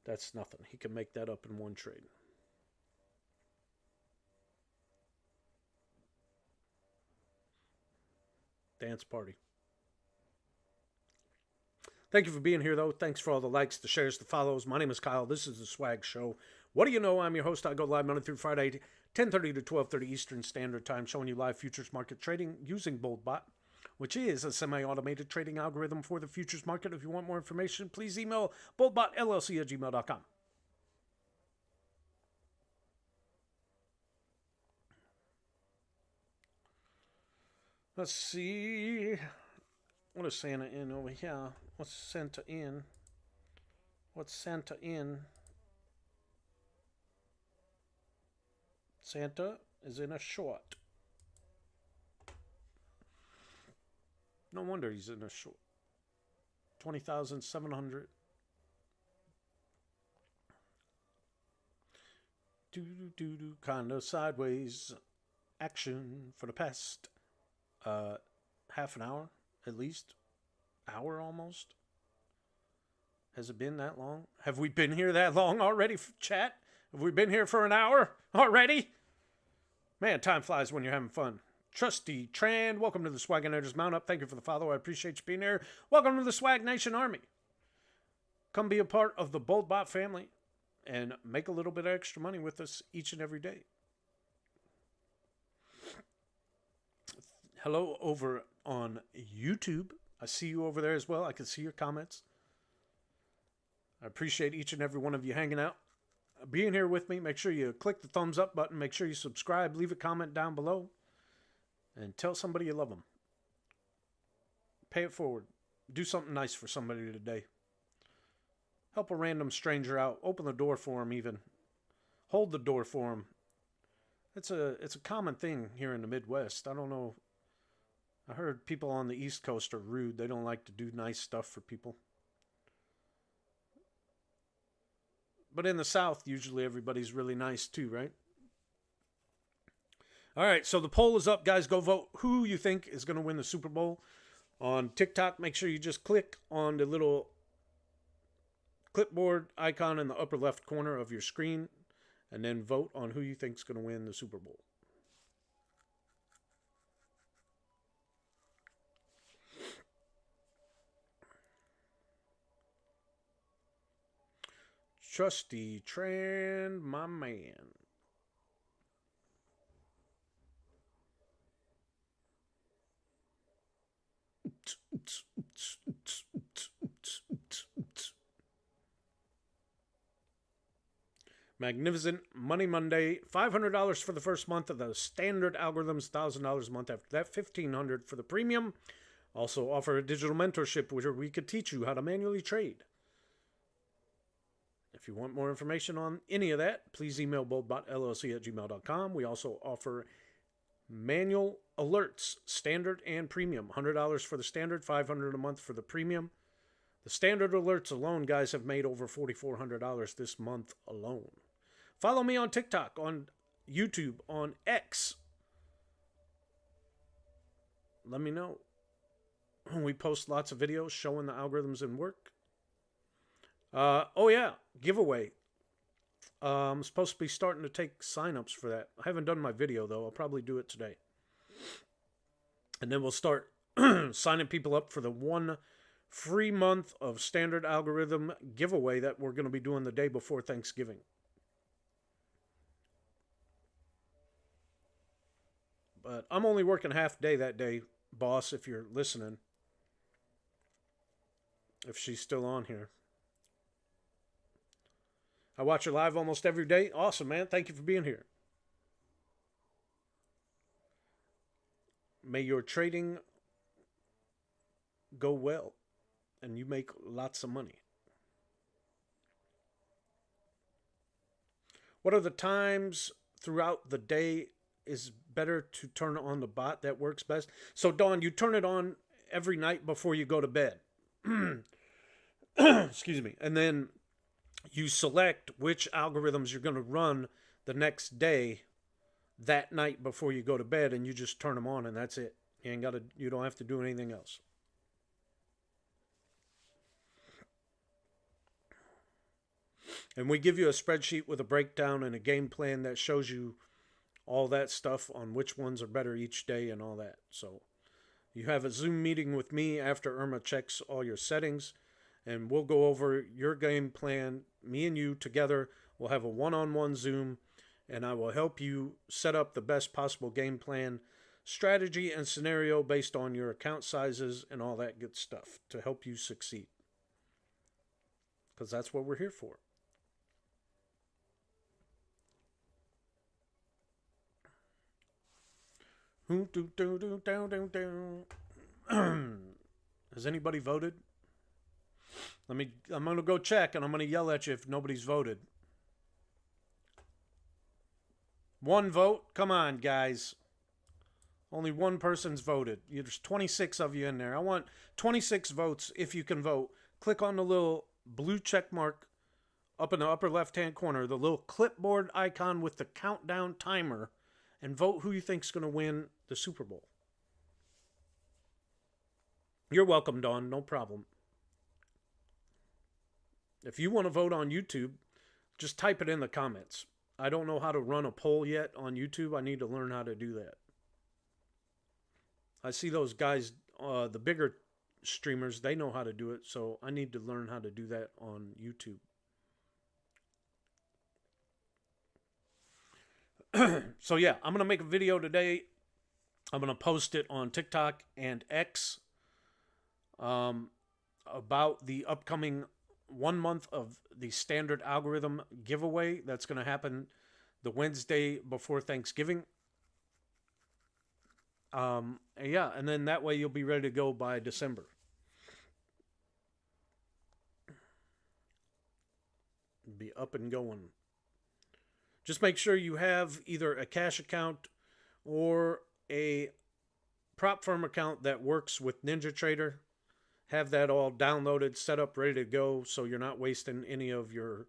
that's nothing. He can make that up in one trade. Dance party. Thank you for being here, though. Thanks for all the likes, the shares, the follows. My name is Kyle. This is the Swag Show. What do you know? I'm your host. I go live Monday through Friday, 10:30 to 12:30 Eastern Standard Time, showing you live futures market trading using BoldBot, which is a semi-automated trading algorithm for the futures market. If you want more information, please email BoldBotLLC@gmail.com. Let's see. What is Santa in over here? What's Santa in? What's Santa in? Santa is in a short. No wonder he's in a short. 20,700. Do kind of sideways action for the past half an hour at least. Hour almost. Has it been that long? Have we been here that long already, chat? Have we been here for an hour already? Man, time flies when you're having fun. Trusty Tran, welcome to the Swagonators Mount Up. Thank you for the follow. I appreciate you being here. Welcome to the Swag Nation Army. Come be a part of the BoldBot family and make a little bit of extra money with us each and every day. Hello over on YouTube. I see you over there as well. I can see your comments. I appreciate each and every one of you hanging out, being here with me. Make sure you click the thumbs up button. Make sure you subscribe. Leave a comment down below. And tell somebody you love them. Pay it forward. Do something nice for somebody today. Help a random stranger out. Open the door for them even. Hold the door for them. It's a common thing here in the Midwest. I don't know. I heard people on the East Coast are rude. They don't like to do nice stuff for people. But in the South, usually everybody's really nice too, right? All right, so the poll is up, guys. Go vote who you think is going to win the Super Bowl. On TikTok, make sure you just click on the little clipboard icon in the upper left corner of your screen and then vote on who you think is going to win the Super Bowl. Trusty Trend, my man. Magnificent Money Monday. $500 for the first month of the standard algorithms, $1,000 a month after that, $1,500 for the premium. Also offer a digital mentorship where we could teach you how to manually trade. If you want more information on any of that, please email BoldBotLLC@gmail.com. We also offer manual alerts, standard and premium. $100 for the standard, $500 a month for the premium. The standard alerts alone, guys, have made over $4,400 this month alone. Follow me on TikTok, on YouTube, on X. Let me know. We post lots of videos showing the algorithms in work. Oh yeah, giveaway. I'm supposed to be starting to take signups for that. I haven't done my video though. I'll probably do it today. And then we'll start signing people up for the 1 free month of standard algorithm giveaway that we're going to be doing the day before Thanksgiving. But I'm only working half day that day, boss, if you're listening. If she's still on here. I watch her live almost every day. Awesome, man. Thank you for being here. May your trading go well and you make lots of money. What are the times throughout the day is better to turn on the bot that works best? So, Dawn, you turn it on every night before you go to bed. Excuse me. And then you select which algorithms you're going to run the next day that night before you go to bed, and you just turn them on, and that's it. You don't have to do anything else. And we give you a spreadsheet with a breakdown and a game plan that shows you all that stuff on which ones are better each day and all that. So you have a Zoom meeting with me after Irma checks all your settings, and we'll go over your game plan. Me and you together will have a one-on-one Zoom, and I will help you set up the best possible game plan, strategy, and scenario based on your account sizes and all that good stuff to help you succeed. Because that's what we're here for. Has anybody voted? I'm going to go check, and I'm going to yell at you if nobody's voted. One vote? Come on, guys. Only one person's voted. There's 26 of you in there. I want 26 votes if you can vote. Click on the little blue check mark up in the upper left-hand corner, the little clipboard icon with the countdown timer, and vote who you think's going to win the Super Bowl. You're welcome, Dawn. No problem. If you want to vote on YouTube, just type it in the comments. I don't know how to run a poll yet on YouTube. I need to learn how to do that. I see those guys, the bigger streamers, they know how to do it, so I need to learn how to do that on YouTube. So yeah, I'm going to make a video today. I'm going to post it on TikTok and X about the upcoming 1 month of the standard algorithm giveaway that's going to happen the Wednesday before Thanksgiving. Yeah, and then that way you'll be ready to go by December. Be up and going. Just make sure you have either a cash account or a prop firm account that works with NinjaTrader. Have that all downloaded, set up, ready to go, so you're not wasting any of your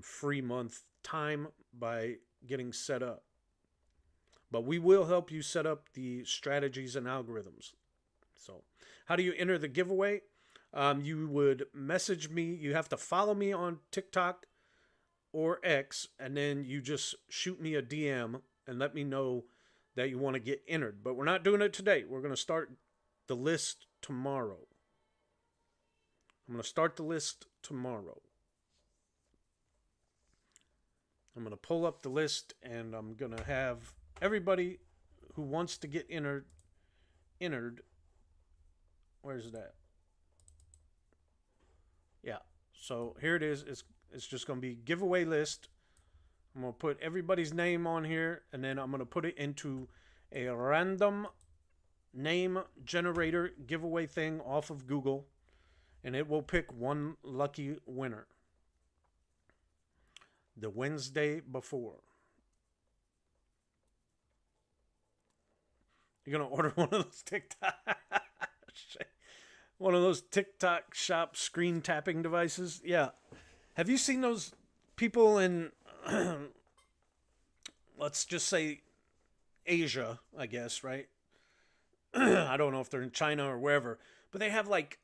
free month time by getting set up. But we will help you set up the strategies and algorithms. So, how do you enter the giveaway? You would message me. You have to follow me on TikTok or X, and then you just shoot me a DM and let me know that you want to get entered. But we're not doing it today. We're going to start the list tomorrow. I'm going to start the list tomorrow. I'm going to pull up the list, and I'm going to have everybody who wants to get entered. Where's it at? Yeah. So here it is. It's just going to be giveaway list. I'm going to put everybody's name on here, and then I'm going to put it into a random name generator giveaway thing off of Google, and it will pick one lucky winner the Wednesday before. You're going to order one of those TikTok shop screen tapping devices? Yeah. Have you seen those people in, let's just say, Asia, I guess, right? I don't know if they're in China or wherever, but they have like,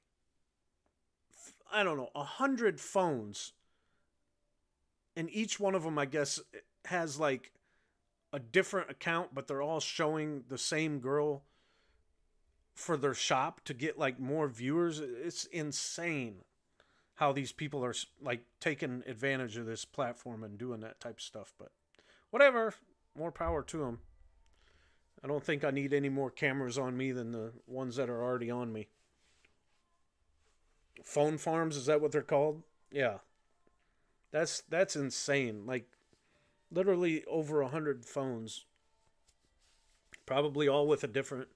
I don't know, 100 phones. And each one of them, I guess, has like a different account, but they're all showing the same girl for their shop to get like more viewers. It's insane how these people are like taking advantage of this platform and doing that type of stuff. But whatever, more power to them. I don't think I need any more cameras on me than the ones that are already on me. Phone farms, is that what they're called? Yeah. That's insane. Like literally over 100 phones. Probably all with a different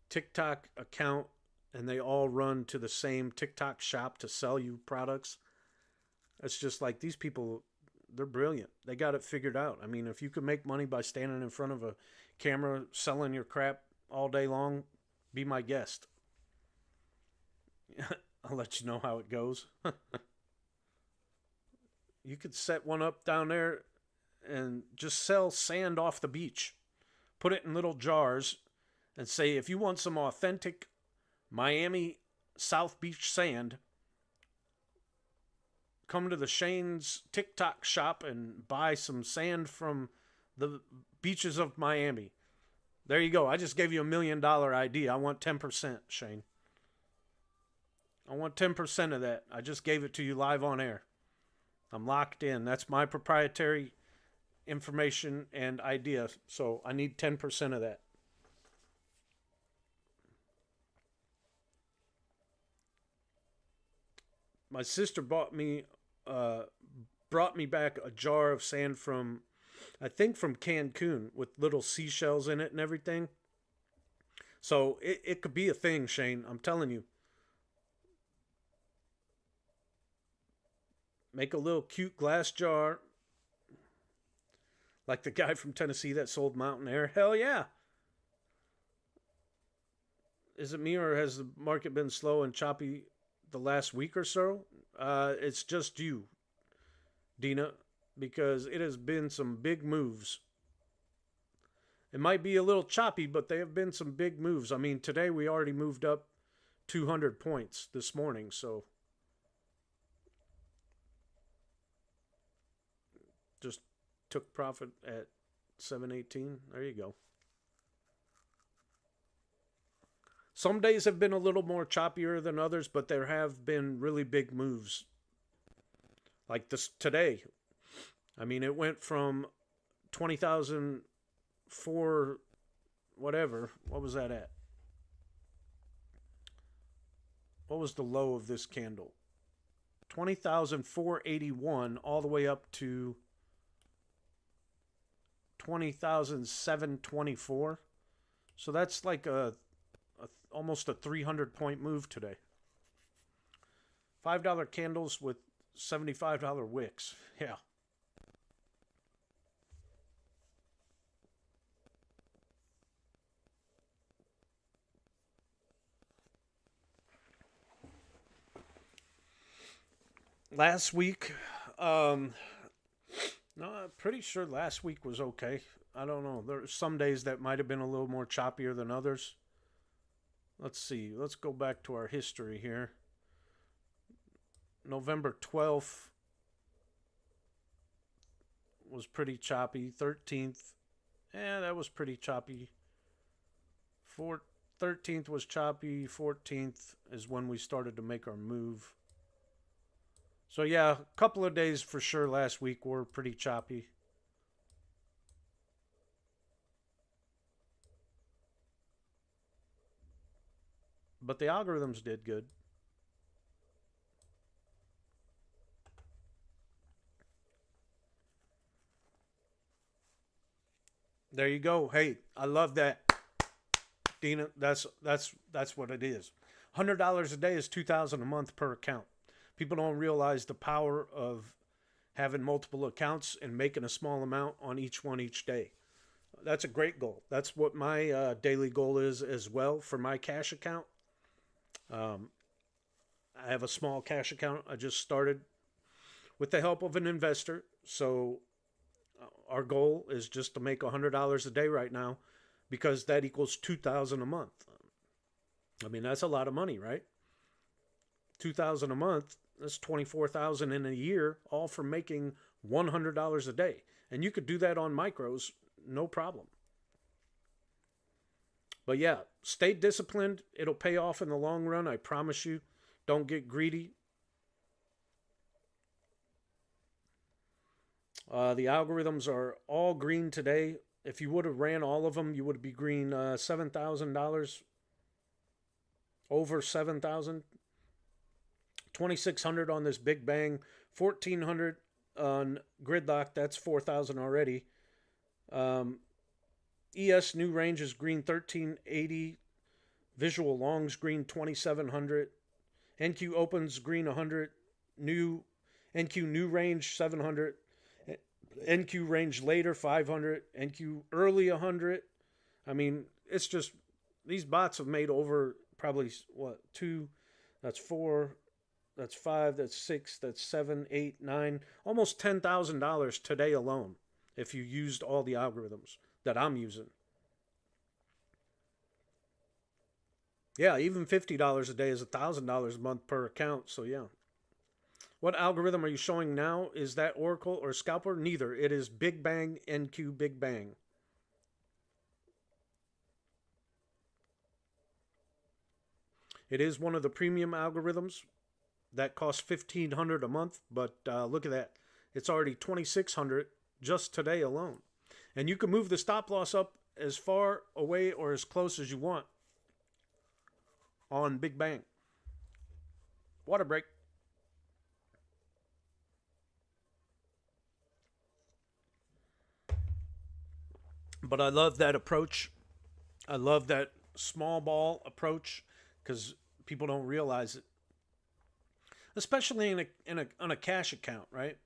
TikTok account, and they all run to the same TikTok shop to sell you products. It's just like these people, they're brilliant. They got it figured out. I mean, if you could make money by standing in front of a camera selling your crap all day long, be my guest. I'll let you know how it goes. You could set one up down there and just sell sand off the beach. Put it in little jars and say, if you want some authentic Miami South Beach sand, come to the Shane's TikTok shop and buy some sand from the beaches of Miami. There you go. I just gave you $1 million idea. I want 10%, Shane. I want 10% of that. I just gave it to you live on air. I'm locked in. That's my proprietary information and idea. So I need 10% of that. My sister brought me back a jar of sand from, I think from Cancun, with little seashells in it and everything. So it could be a thing, Shane. I'm telling you. Make a little cute glass jar. Like the guy from Tennessee that sold Mountain Air. Hell yeah. Is it me, or has the market been slow and choppy the last week or so? It's just you, Dina, because it has been some big moves. It might be a little choppy, but they have been some big moves. I mean, today we already moved up 200 points this morning, so just took profit at 718. There you go. Some days have been a little more choppier than others, but there have been really big moves. Like this today. I mean, it went from 20,000 for whatever. What was that at? What was the low of this candle? 20,481 all the way up to 20,724. So that's like almost a 300 point move today. $5 candles with $75 wicks. Yeah. Last week, No, I'm pretty sure last week was okay. I don't know. There's some days that might have been a little more choppier than others. Let's see. Let's go back to our history here. November 12th was pretty choppy. 13th, that was pretty choppy. 13th was choppy. 14th is when we started to make our move. So yeah, a couple of days for sure last week were pretty choppy. But the algorithms did good. There you go. Hey, I love that, Dina. That's what it is. $100 a day is $2,000 a month per account. People don't realize the power of having multiple accounts and making a small amount on each one each day. That's a great goal. That's what my daily goal is as well for my cash account. I have a small cash account I just started with the help of an investor. So our goal is just to make $100 a day right now, because that equals $2,000 a month. I mean, that's a lot of money, right? $2,000 a month, that's $24,000 in a year, all for making $100 a day. And you could do that on micros, no problem. But yeah, stay disciplined. It'll pay off in the long run, I promise you. Don't get greedy. The algorithms are all green today. If you would have ran all of them, you would be green $7,000, over 7,000, 2,600 on this Big Bang, 1,400 on Gridlock. That's 4,000 already. ES new range is green 1,380. Visual longs green 2,700. NQ opens green 100. New NQ new range 700. NQ range later 500. NQ early 100. I mean, it's just, these bots have made over probably what, 2, that's 4, that's 5, that's 6, that's 7, 8, 9, almost $10,000 today alone if you used all the algorithms that I'm using. Yeah, even $50 a day is $1,000 a month per account. So yeah. What algorithm are you showing now? Is that Oracle or Scalper? Neither. It is Big Bang NQ Big Bang. It is one of the premium algorithms that costs $1,500 a month, but look at that. It's already $2,600 just today alone. And you can move the stop loss up as far away or as close as you want on Big Bang. Water break. But I love that approach. I love that small ball approach because people don't realize it, especially on a cash account, right?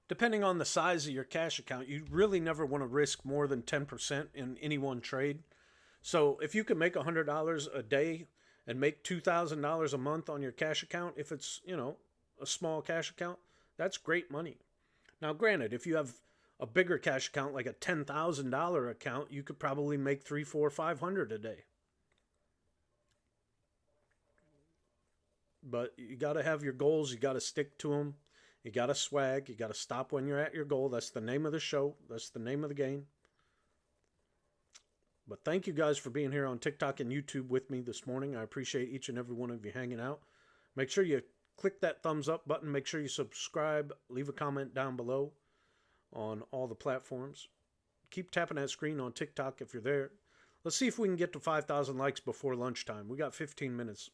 Depending on the size of your cash account, you really never want to risk more than 10% in any one trade. So if you can make $100 a day and make $2,000 a month on your cash account, if it's, a small cash account, that's great money. Now, granted, if you have a bigger cash account, like a $10,000 account, you could probably make $300, $400, $500 a day. But you got to have your goals. You got to stick to them. You got to swag. You got to stop when you're at your goal. That's the name of the show. That's the name of the game. But thank you guys for being here on TikTok and YouTube with me this morning. I appreciate each and every one of you hanging out. Make sure you click that thumbs up button. Make sure you subscribe. Leave a comment down below on all the platforms. Keep tapping that screen on TikTok if you're there. Let's see if we can get to 5,000 likes before lunchtime. We got 15 minutes.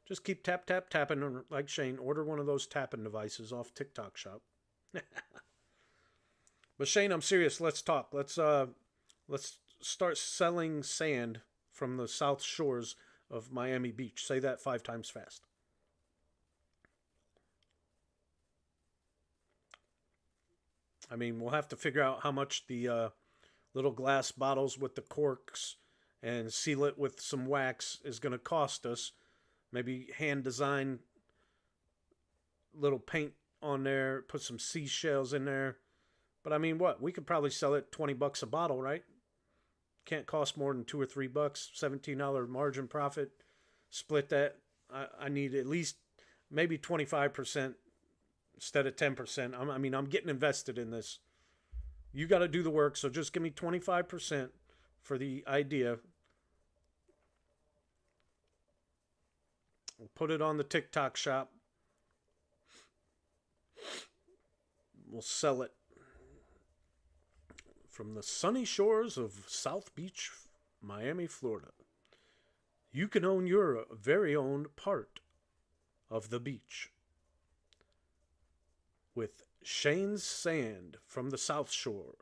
Just keep tapping like Shane. Order one of those tapping devices off TikTok shop. But Shane, I'm serious. Let's talk. Let's start selling sand from the south shores of Miami Beach. Say that 5 times fast. I mean, we'll have to figure out how much the little glass bottles with the corks and seal it with some wax is going to cost us. Maybe hand design little paint on there, put some seashells in there. But I mean, what? We could probably sell it $20 a bottle, right? Can't cost more than $2 or $3. $17 margin profit. Split that. I need at least maybe 25% instead of 10%. I mean, I'm getting invested in this. You got to do the work, so just give me 25% for the idea. We'll put it on the TikTok shop. We'll sell it from the sunny shores of South Beach, Miami, Florida. You can own your very own part of the beach with Shane's Sand from the South Shore.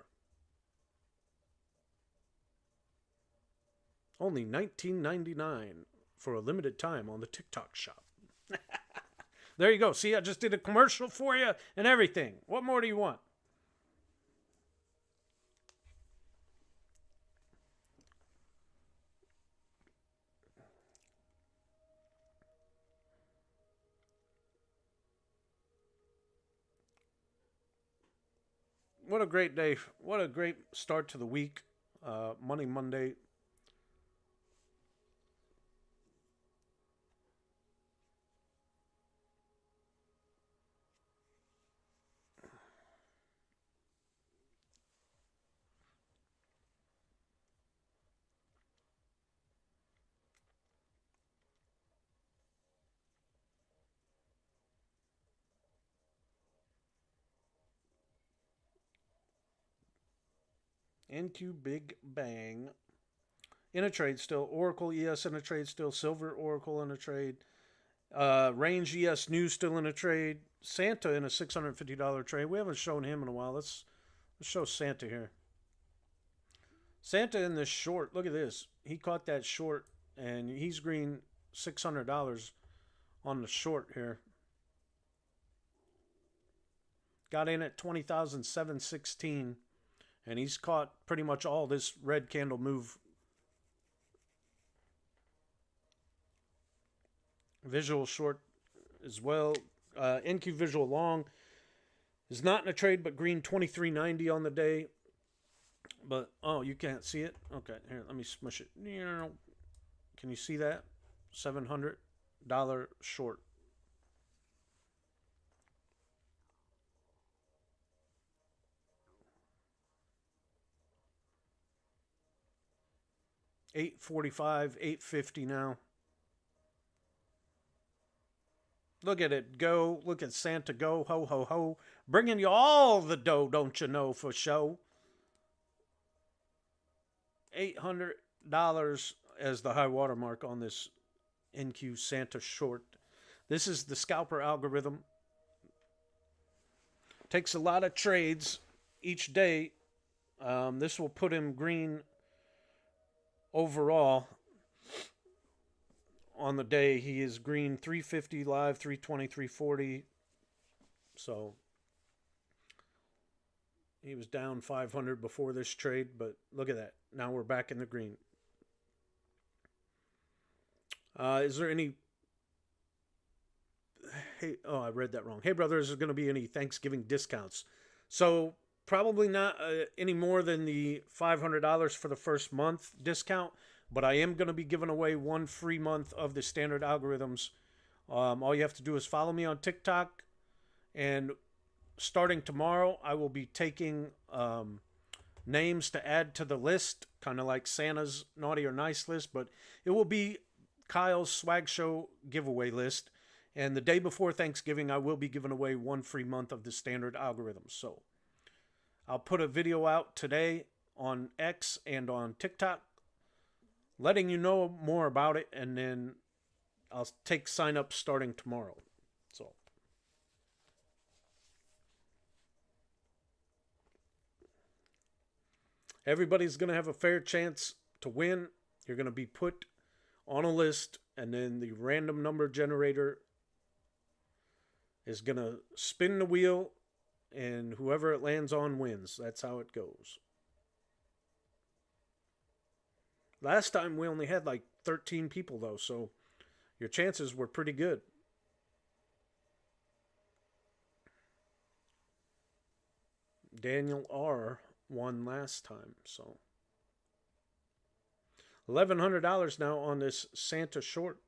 Only $19.99 for a limited time on the TikTok shop. There you go. See, I just did a commercial for you and everything. What more do you want? What a great day. What a great start to the week. Money Monday. NQ Big Bang in a trade still. Oracle ES in a trade still. Silver Oracle in a trade. Range ES News still in a trade. Santa in a $650 trade. We haven't shown him in a while. Let's show Santa here. Santa in this short. Look at this. He caught that short and he's green $600 on the short here. Got in at 20,716. And he's caught pretty much all this red candle move. Visual short as well. NQ Visual Long is not in a trade, but green 23.90 on the day. But, oh, you can't see it? Okay, here, let me smush it. Can you see that? $700 short. $845, $850 now. Look at it go. Look at Santa go. Ho, ho, ho. Bringing you all the dough, don't you know, for show. $800 as the high water mark on this NQ Santa short. This is the scalper algorithm. Takes a lot of trades each day. This will put him green overall. On the day, he is green 350 live, 320, 340. So he was down 500 before this trade, but look at that. Now we're back in the green. Is there any... Hey, oh, I read that wrong. Hey, brother, is there going to be any Thanksgiving discounts? So probably not any more than the $500 for the first month discount, but I am going to be giving away one free month of the standard algorithms. All you have to do is follow me on TikTok, and starting tomorrow, I will be taking names to add to the list, kind of like Santa's naughty or nice list, but it will be Kyle's Swag Show giveaway list. And the day before Thanksgiving, I will be giving away one free month of the standard algorithms. So I'll put a video out today on X and on TikTok, letting you know more about it, and then I'll take sign-ups starting tomorrow. So everybody's going to have a fair chance to win. You're going to be put on a list, and then the random number generator is going to spin the wheel, and whoever it lands on wins. That's how it goes. Last time we only had like 13 people, though, so your chances were pretty good. Daniel R won last time, so $1,100 now on this Santa short.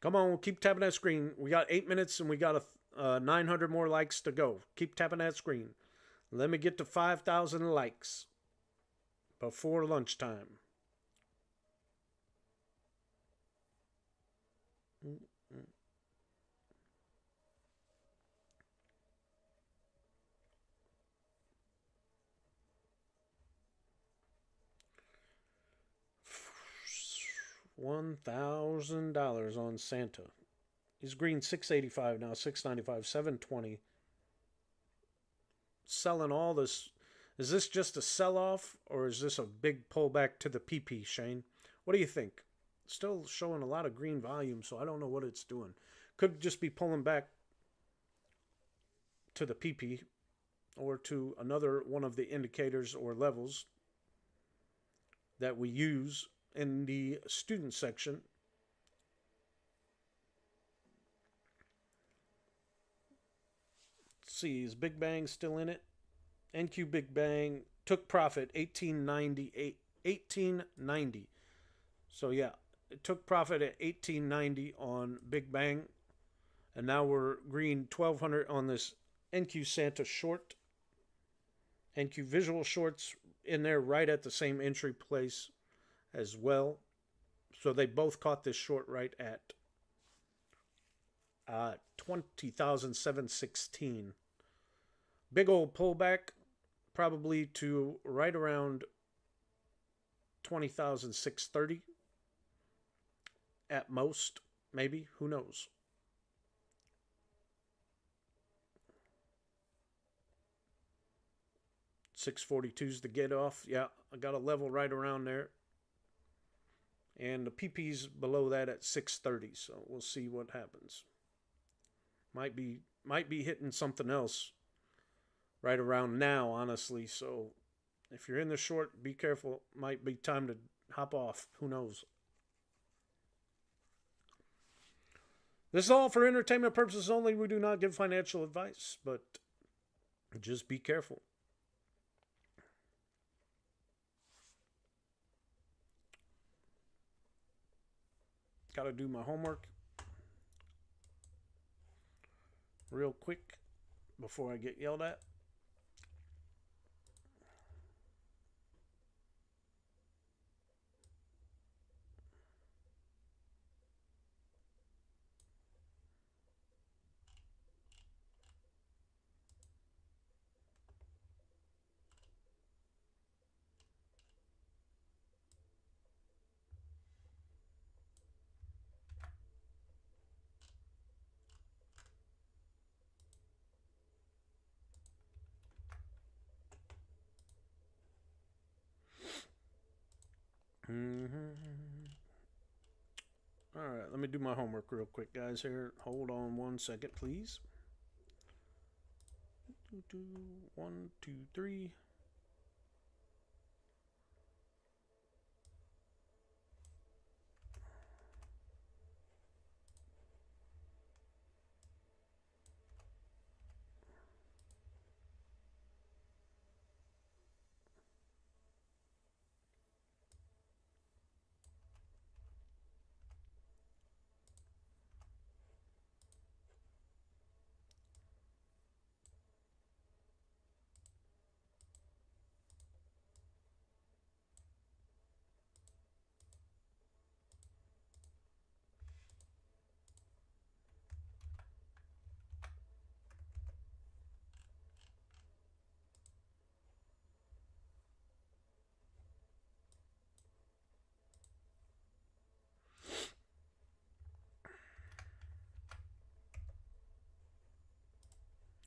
Come on, keep tapping that screen. We got 8 minutes and we got 900 more likes to go. Keep tapping that screen. Let me get to 5,000 likes before lunchtime. $1,000 on Santa. He's green 685 now, 695, 720. Selling all this. Is this just a sell-off or is this a big pullback to the PP, Shane? What do you think? Still showing a lot of green volume, so I don't know what it's doing. Could just be pulling back to the PP or to another one of the indicators or levels that we use in the student section. Let's see, is Big Bang still in it? NQ Big Bang took profit 1890. So yeah, it took profit at 1890 on Big Bang, and now we're green 1200 on this NQ Santa short. NQ Visual Shorts in there right at the same entry place as well. So they both caught this short right at 20,716. Big old pullback, probably to right around 20,630 at most, maybe, who knows. $642's the get off. Yeah, I got a level right around there. And the PP's below that at 630, so we'll see what happens. Might be hitting something else right around now, honestly. So if you're in the short, be careful. Might be time to hop off. Who knows? This is all for entertainment purposes only. We do not give financial advice, but just be careful. Got to do my homework real quick before I get yelled at. All right, let me do my homework real quick, guys. Here, hold on 1 second, please. 1, 2, 3.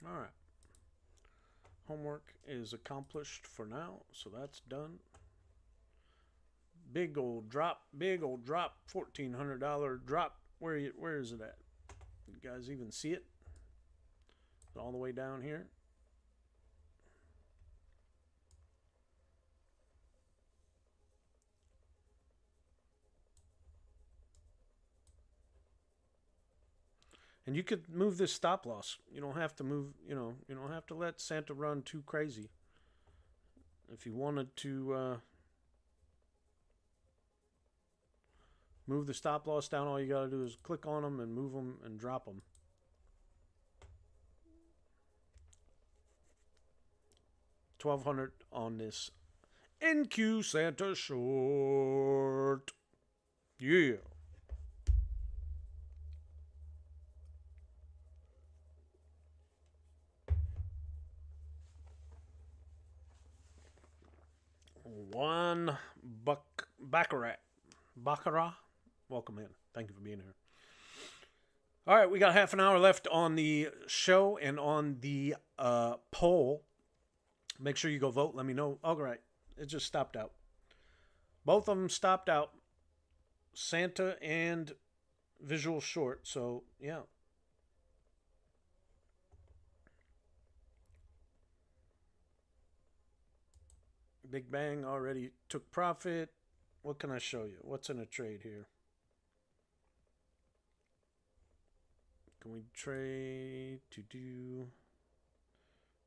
All right. Homework is accomplished for now, so that's done. Big old drop, $1,400 drop. Where is it at? You guys even see it? All the way down here. And you could move this stop loss. You don't have to move, you don't have to let Santa run too crazy. If you wanted to move the stop loss down, all you got to do is click on them and move them and drop them. $1,200 on this NQ Santa short. Yeah. One Baccarat. Welcome in. Thank you for being here. All right, we got half an hour left on the show and on the poll. Make sure you go vote. Let me know. All right, it just stopped out. Both of them stopped out. Santa and Visual Short. So, yeah. Big Bang already took profit. What can I show you? What's in a trade here? Can we trade to do...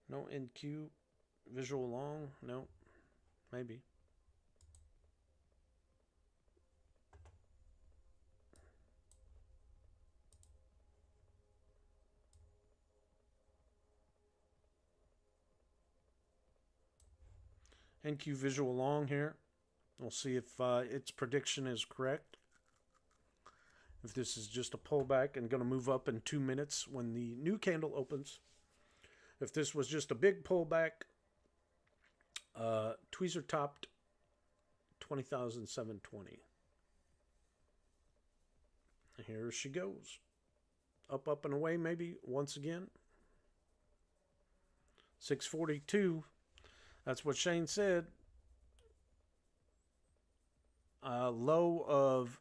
No NQ. Visual long? No. Maybe. NQ Visual long here. We'll see if its prediction is correct. If this is just a pullback and going to move up in 2 minutes when the new candle opens. If this was just a big pullback, tweezer topped 20,720. Here she goes. Up, up, and away maybe once again. 642. That's what Shane said. Low of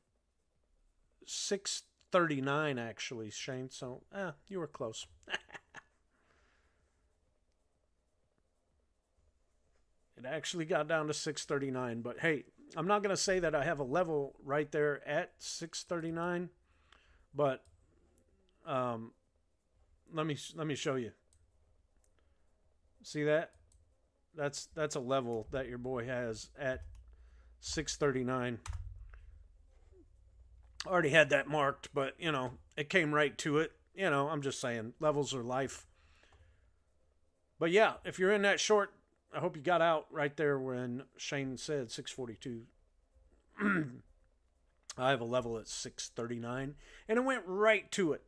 639 actually, Shane. So, you were close. It actually got down to 639, but hey, I'm not going to say that I have a level right there at 639, but let me show you. See that? That's a level that your boy has at 639. Already had that marked, but it came right to it. I'm just saying, levels are life. But yeah, if you're in that short, I hope you got out right there when Shane said 642. I have a level at 639, and it went right to it.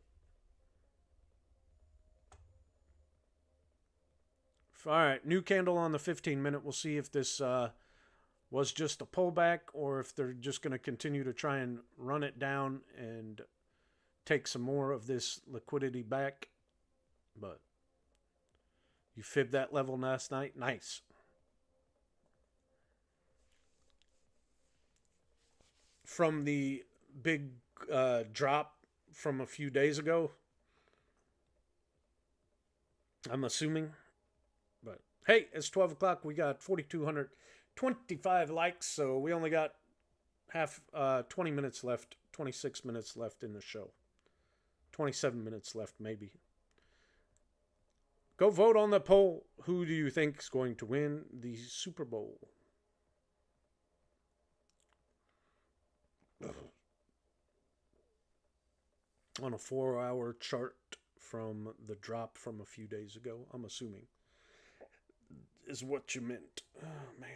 All right, new candle on the 15-minute. We'll see if this was just a pullback or if they're just going to continue to try and run it down and take some more of this liquidity back. But you fibbed that level last night. Nice. From the big drop from a few days ago, I'm assuming. But hey, it's 12 o'clock. We got 4,225 likes, so we only got 20 minutes left, 26 minutes left in the show. 27 minutes left, maybe. Go vote on the poll. Who do you think is going to win the Super Bowl? On a 4-hour chart from the drop from a few days ago, I'm assuming, is what you meant. Oh, man.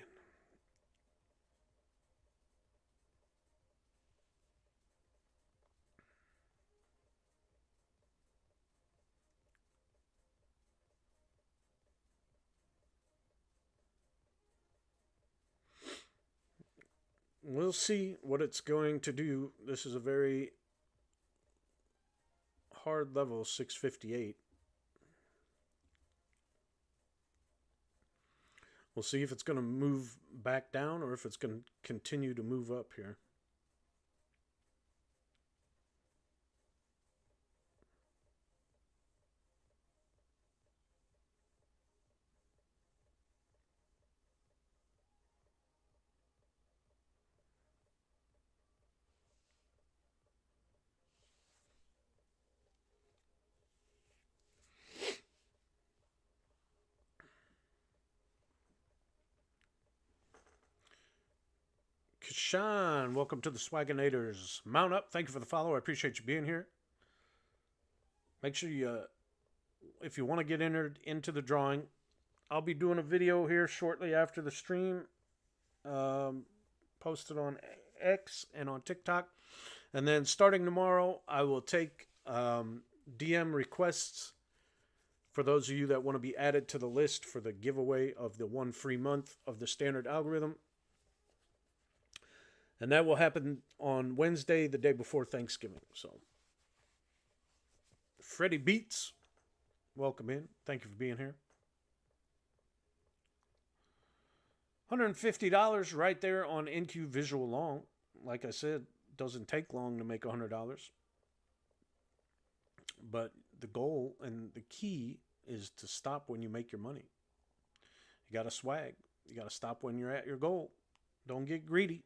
We'll see what it's going to do. This is a very hard level, 658. We'll see if it's going to move back down or if it's going to continue to move up here. Kashan, welcome to the Swaginators. Mount up. Thank you for the follow. I appreciate you being here. Make sure you, if you want to get entered into the drawing, I'll be doing a video here shortly after the stream, posted on X and on TikTok. And then starting tomorrow, I will take DM requests for those of you that want to be added to the list for the giveaway of the 1 free month of the standard algorithm. And that will happen on Wednesday, the day before Thanksgiving. So, Freddie Beats, welcome in. Thank you for being here. $150 right there on NQ Visual Long. Like I said, doesn't take long to make $100. But the goal and the key is to stop when you make your money. You got to swag. You got to stop when you're at your goal. Don't get greedy.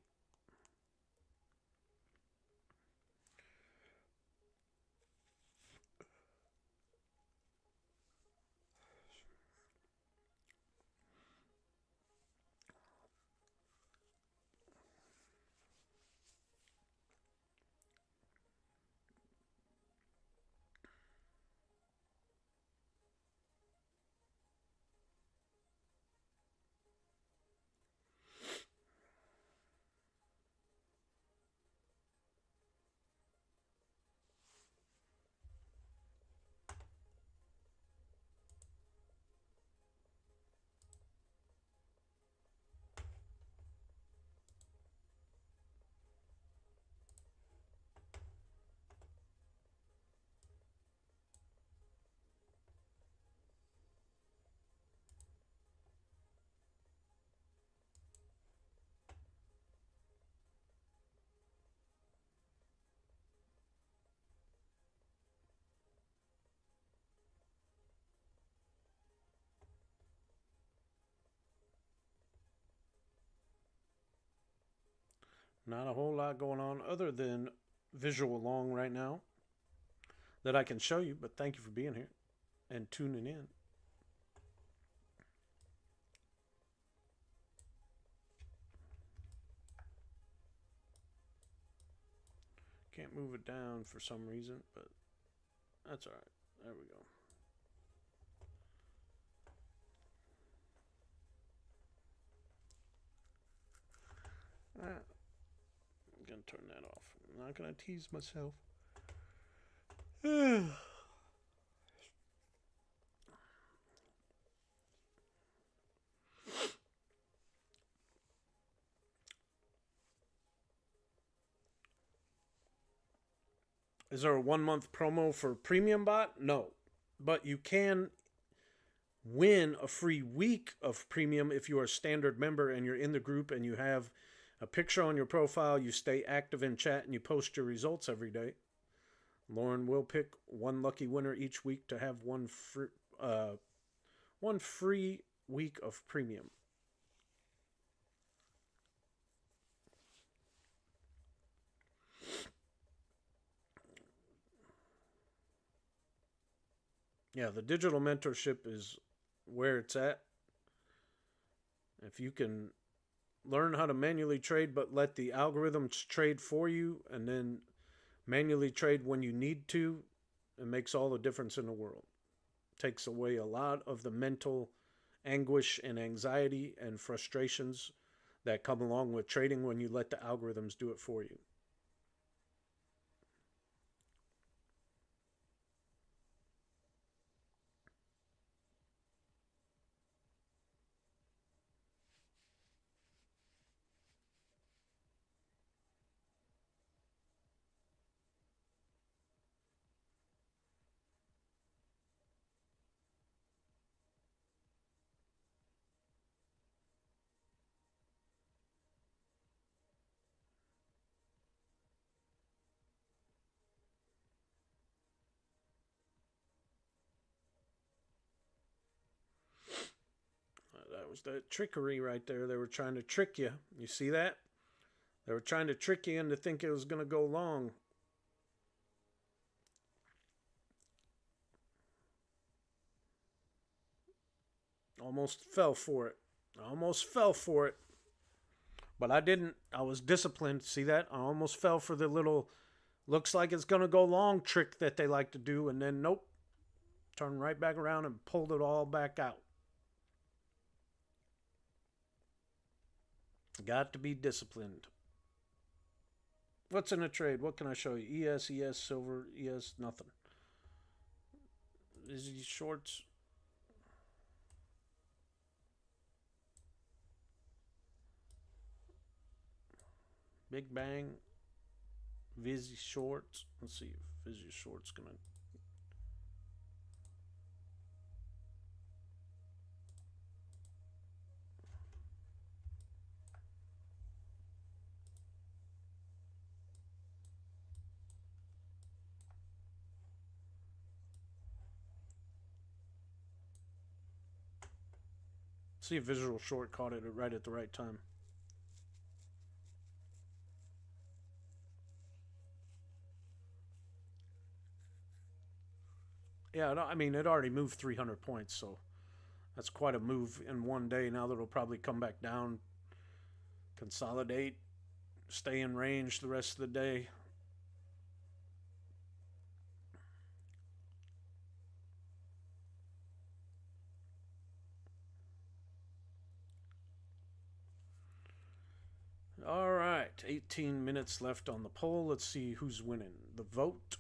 Not a whole lot going on other than Visual Long right now that I can show you, but thank you for being here and tuning in. Can't move it down for some reason, but that's all right. There we go. I'm going to turn that off. I'm not going to tease myself. Is there a 1 month promo for Premium Bot? No. But you can win a free week of Premium if you are a standard member and you're in the group and you have a picture on your profile, you stay active in chat, and you post your results every day. Lauren will pick one lucky winner each week to have one free week of Premium. Yeah, the digital mentorship is where it's at. If you can learn how to manually trade but let the algorithms trade for you and then manually trade when you need to, it makes all the difference in the world. Takes away a lot of the mental anguish and anxiety and frustrations that come along with trading when you let the algorithms do it for you. That was that trickery right there. They were trying to trick you. You see that? They were trying to trick you into thinking it was going to go long. Almost fell for it. Almost fell for it. But I didn't. I was disciplined. See that? I almost fell for the little looks like it's going to go long trick that they like to do. And then, nope. Turned right back around and pulled it all back out. Got to be disciplined. What's in a trade? What can I show you? ES, silver, ES, nothing. Is he shorts? Big Bang, Vizzy shorts. Let's see if Vizzy shorts gonna. See if visual short caught it right at the right time. Yeah, I mean, it already moved 300 points, so that's quite a move in one day. Now that it'll probably come back down, consolidate, stay in range the rest of the day. All right, 18 minutes left on the poll. Let's see who's winning. The vote.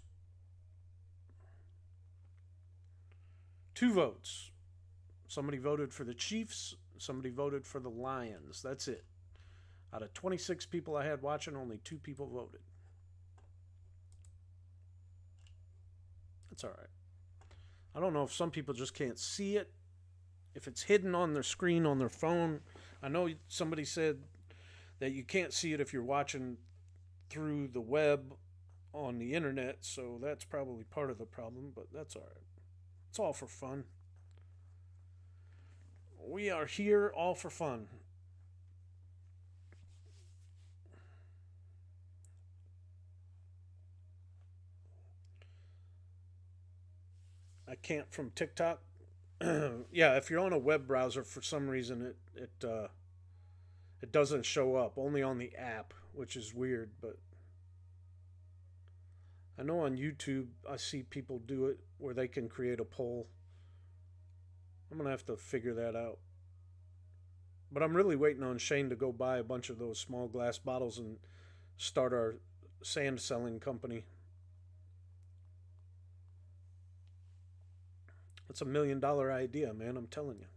2 votes. Somebody voted for the Chiefs. Somebody voted for the Lions. That's it. Out of 26 people I had watching, only 2 people voted. That's all right. I don't know if some people just can't see it. If it's hidden on their screen on their phone. I know somebody said that you can't see it if you're watching through the web on the internet, so that's probably part of the problem, but that's all right. It's all for fun. We are here all for fun. I can't from TikTok. Yeah, if you're on a web browser, for some reason it doesn't show up. Only on the app, which is weird. But I know on YouTube I see people do it where they can create a poll. I'm gonna have to figure that out. But I'm really waiting on Shane to go buy a bunch of those small glass bottles and start our sand selling company. That's $1 million idea, man. I'm telling you.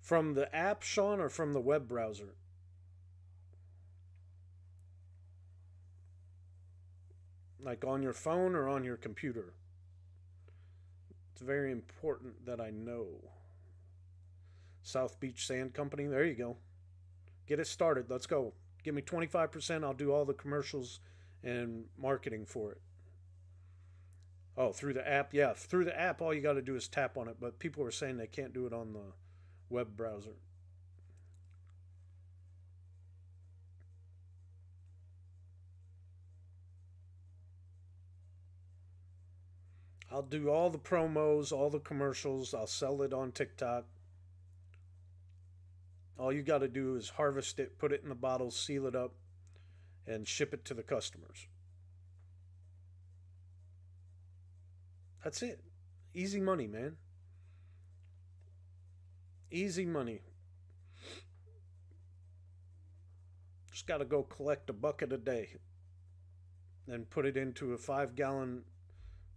From the app, Sean, or from the web browser? Like on your phone or on your computer? It's very important that I know. South Beach Sand Company. There you go. Get it started. Let's go. Give me 25%. I'll do all the commercials and marketing for it. Oh, through the app? Yeah, through the app, all you got to do is tap on it. But people are saying they can't do it on the web browser. I'll do all the promos, all the commercials. I'll sell it on TikTok. All you got to do is harvest it, put it in the bottles, seal it up, and ship it to the customers. That's it. Easy money, man. Easy money. Just got to go collect a bucket a day and put it into a 5-gallon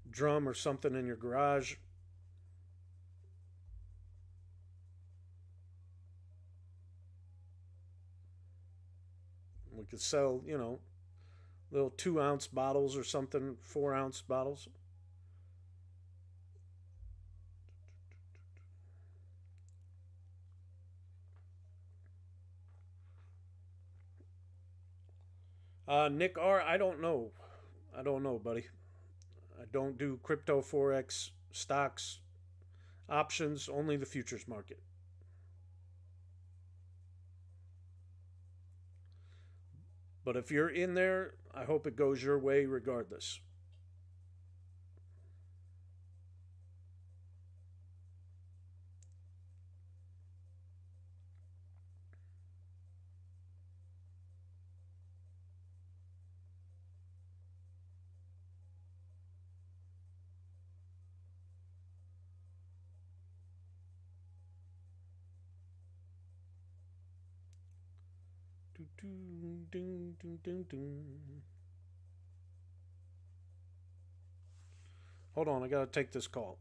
drum or something in your garage. We could sell, little 2-ounce bottles or something, 4-ounce bottles. Nick R, I don't know. I don't know, buddy. I don't do crypto, forex, stocks, options, only the futures market. But if you're in there, I hope it goes your way regardless. Ding, ding, ding, ding, ding. Hold on, I gotta take this call.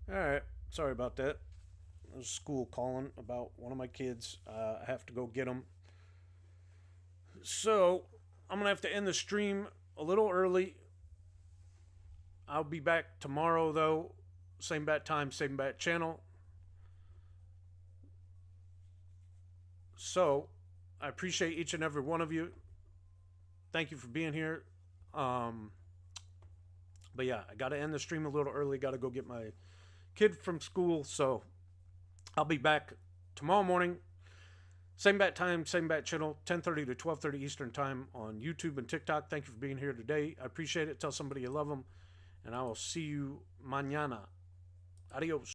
All right, sorry about that. There's school calling about one of my kids. I have to go get them. So I'm gonna have to end the stream a little early. I'll be back tomorrow though. Same bat time, same bat channel. So I appreciate each and every one of you. Thank you for being here. Um, but yeah, I got to end the stream a little early. Got to go get my kid from school. So I'll be back tomorrow morning. Same bat time, same bat channel, 10:30 to 12:30 Eastern time on YouTube and TikTok. Thank you for being here today. I appreciate it. Tell somebody you love them. And I will see you mañana. Adios.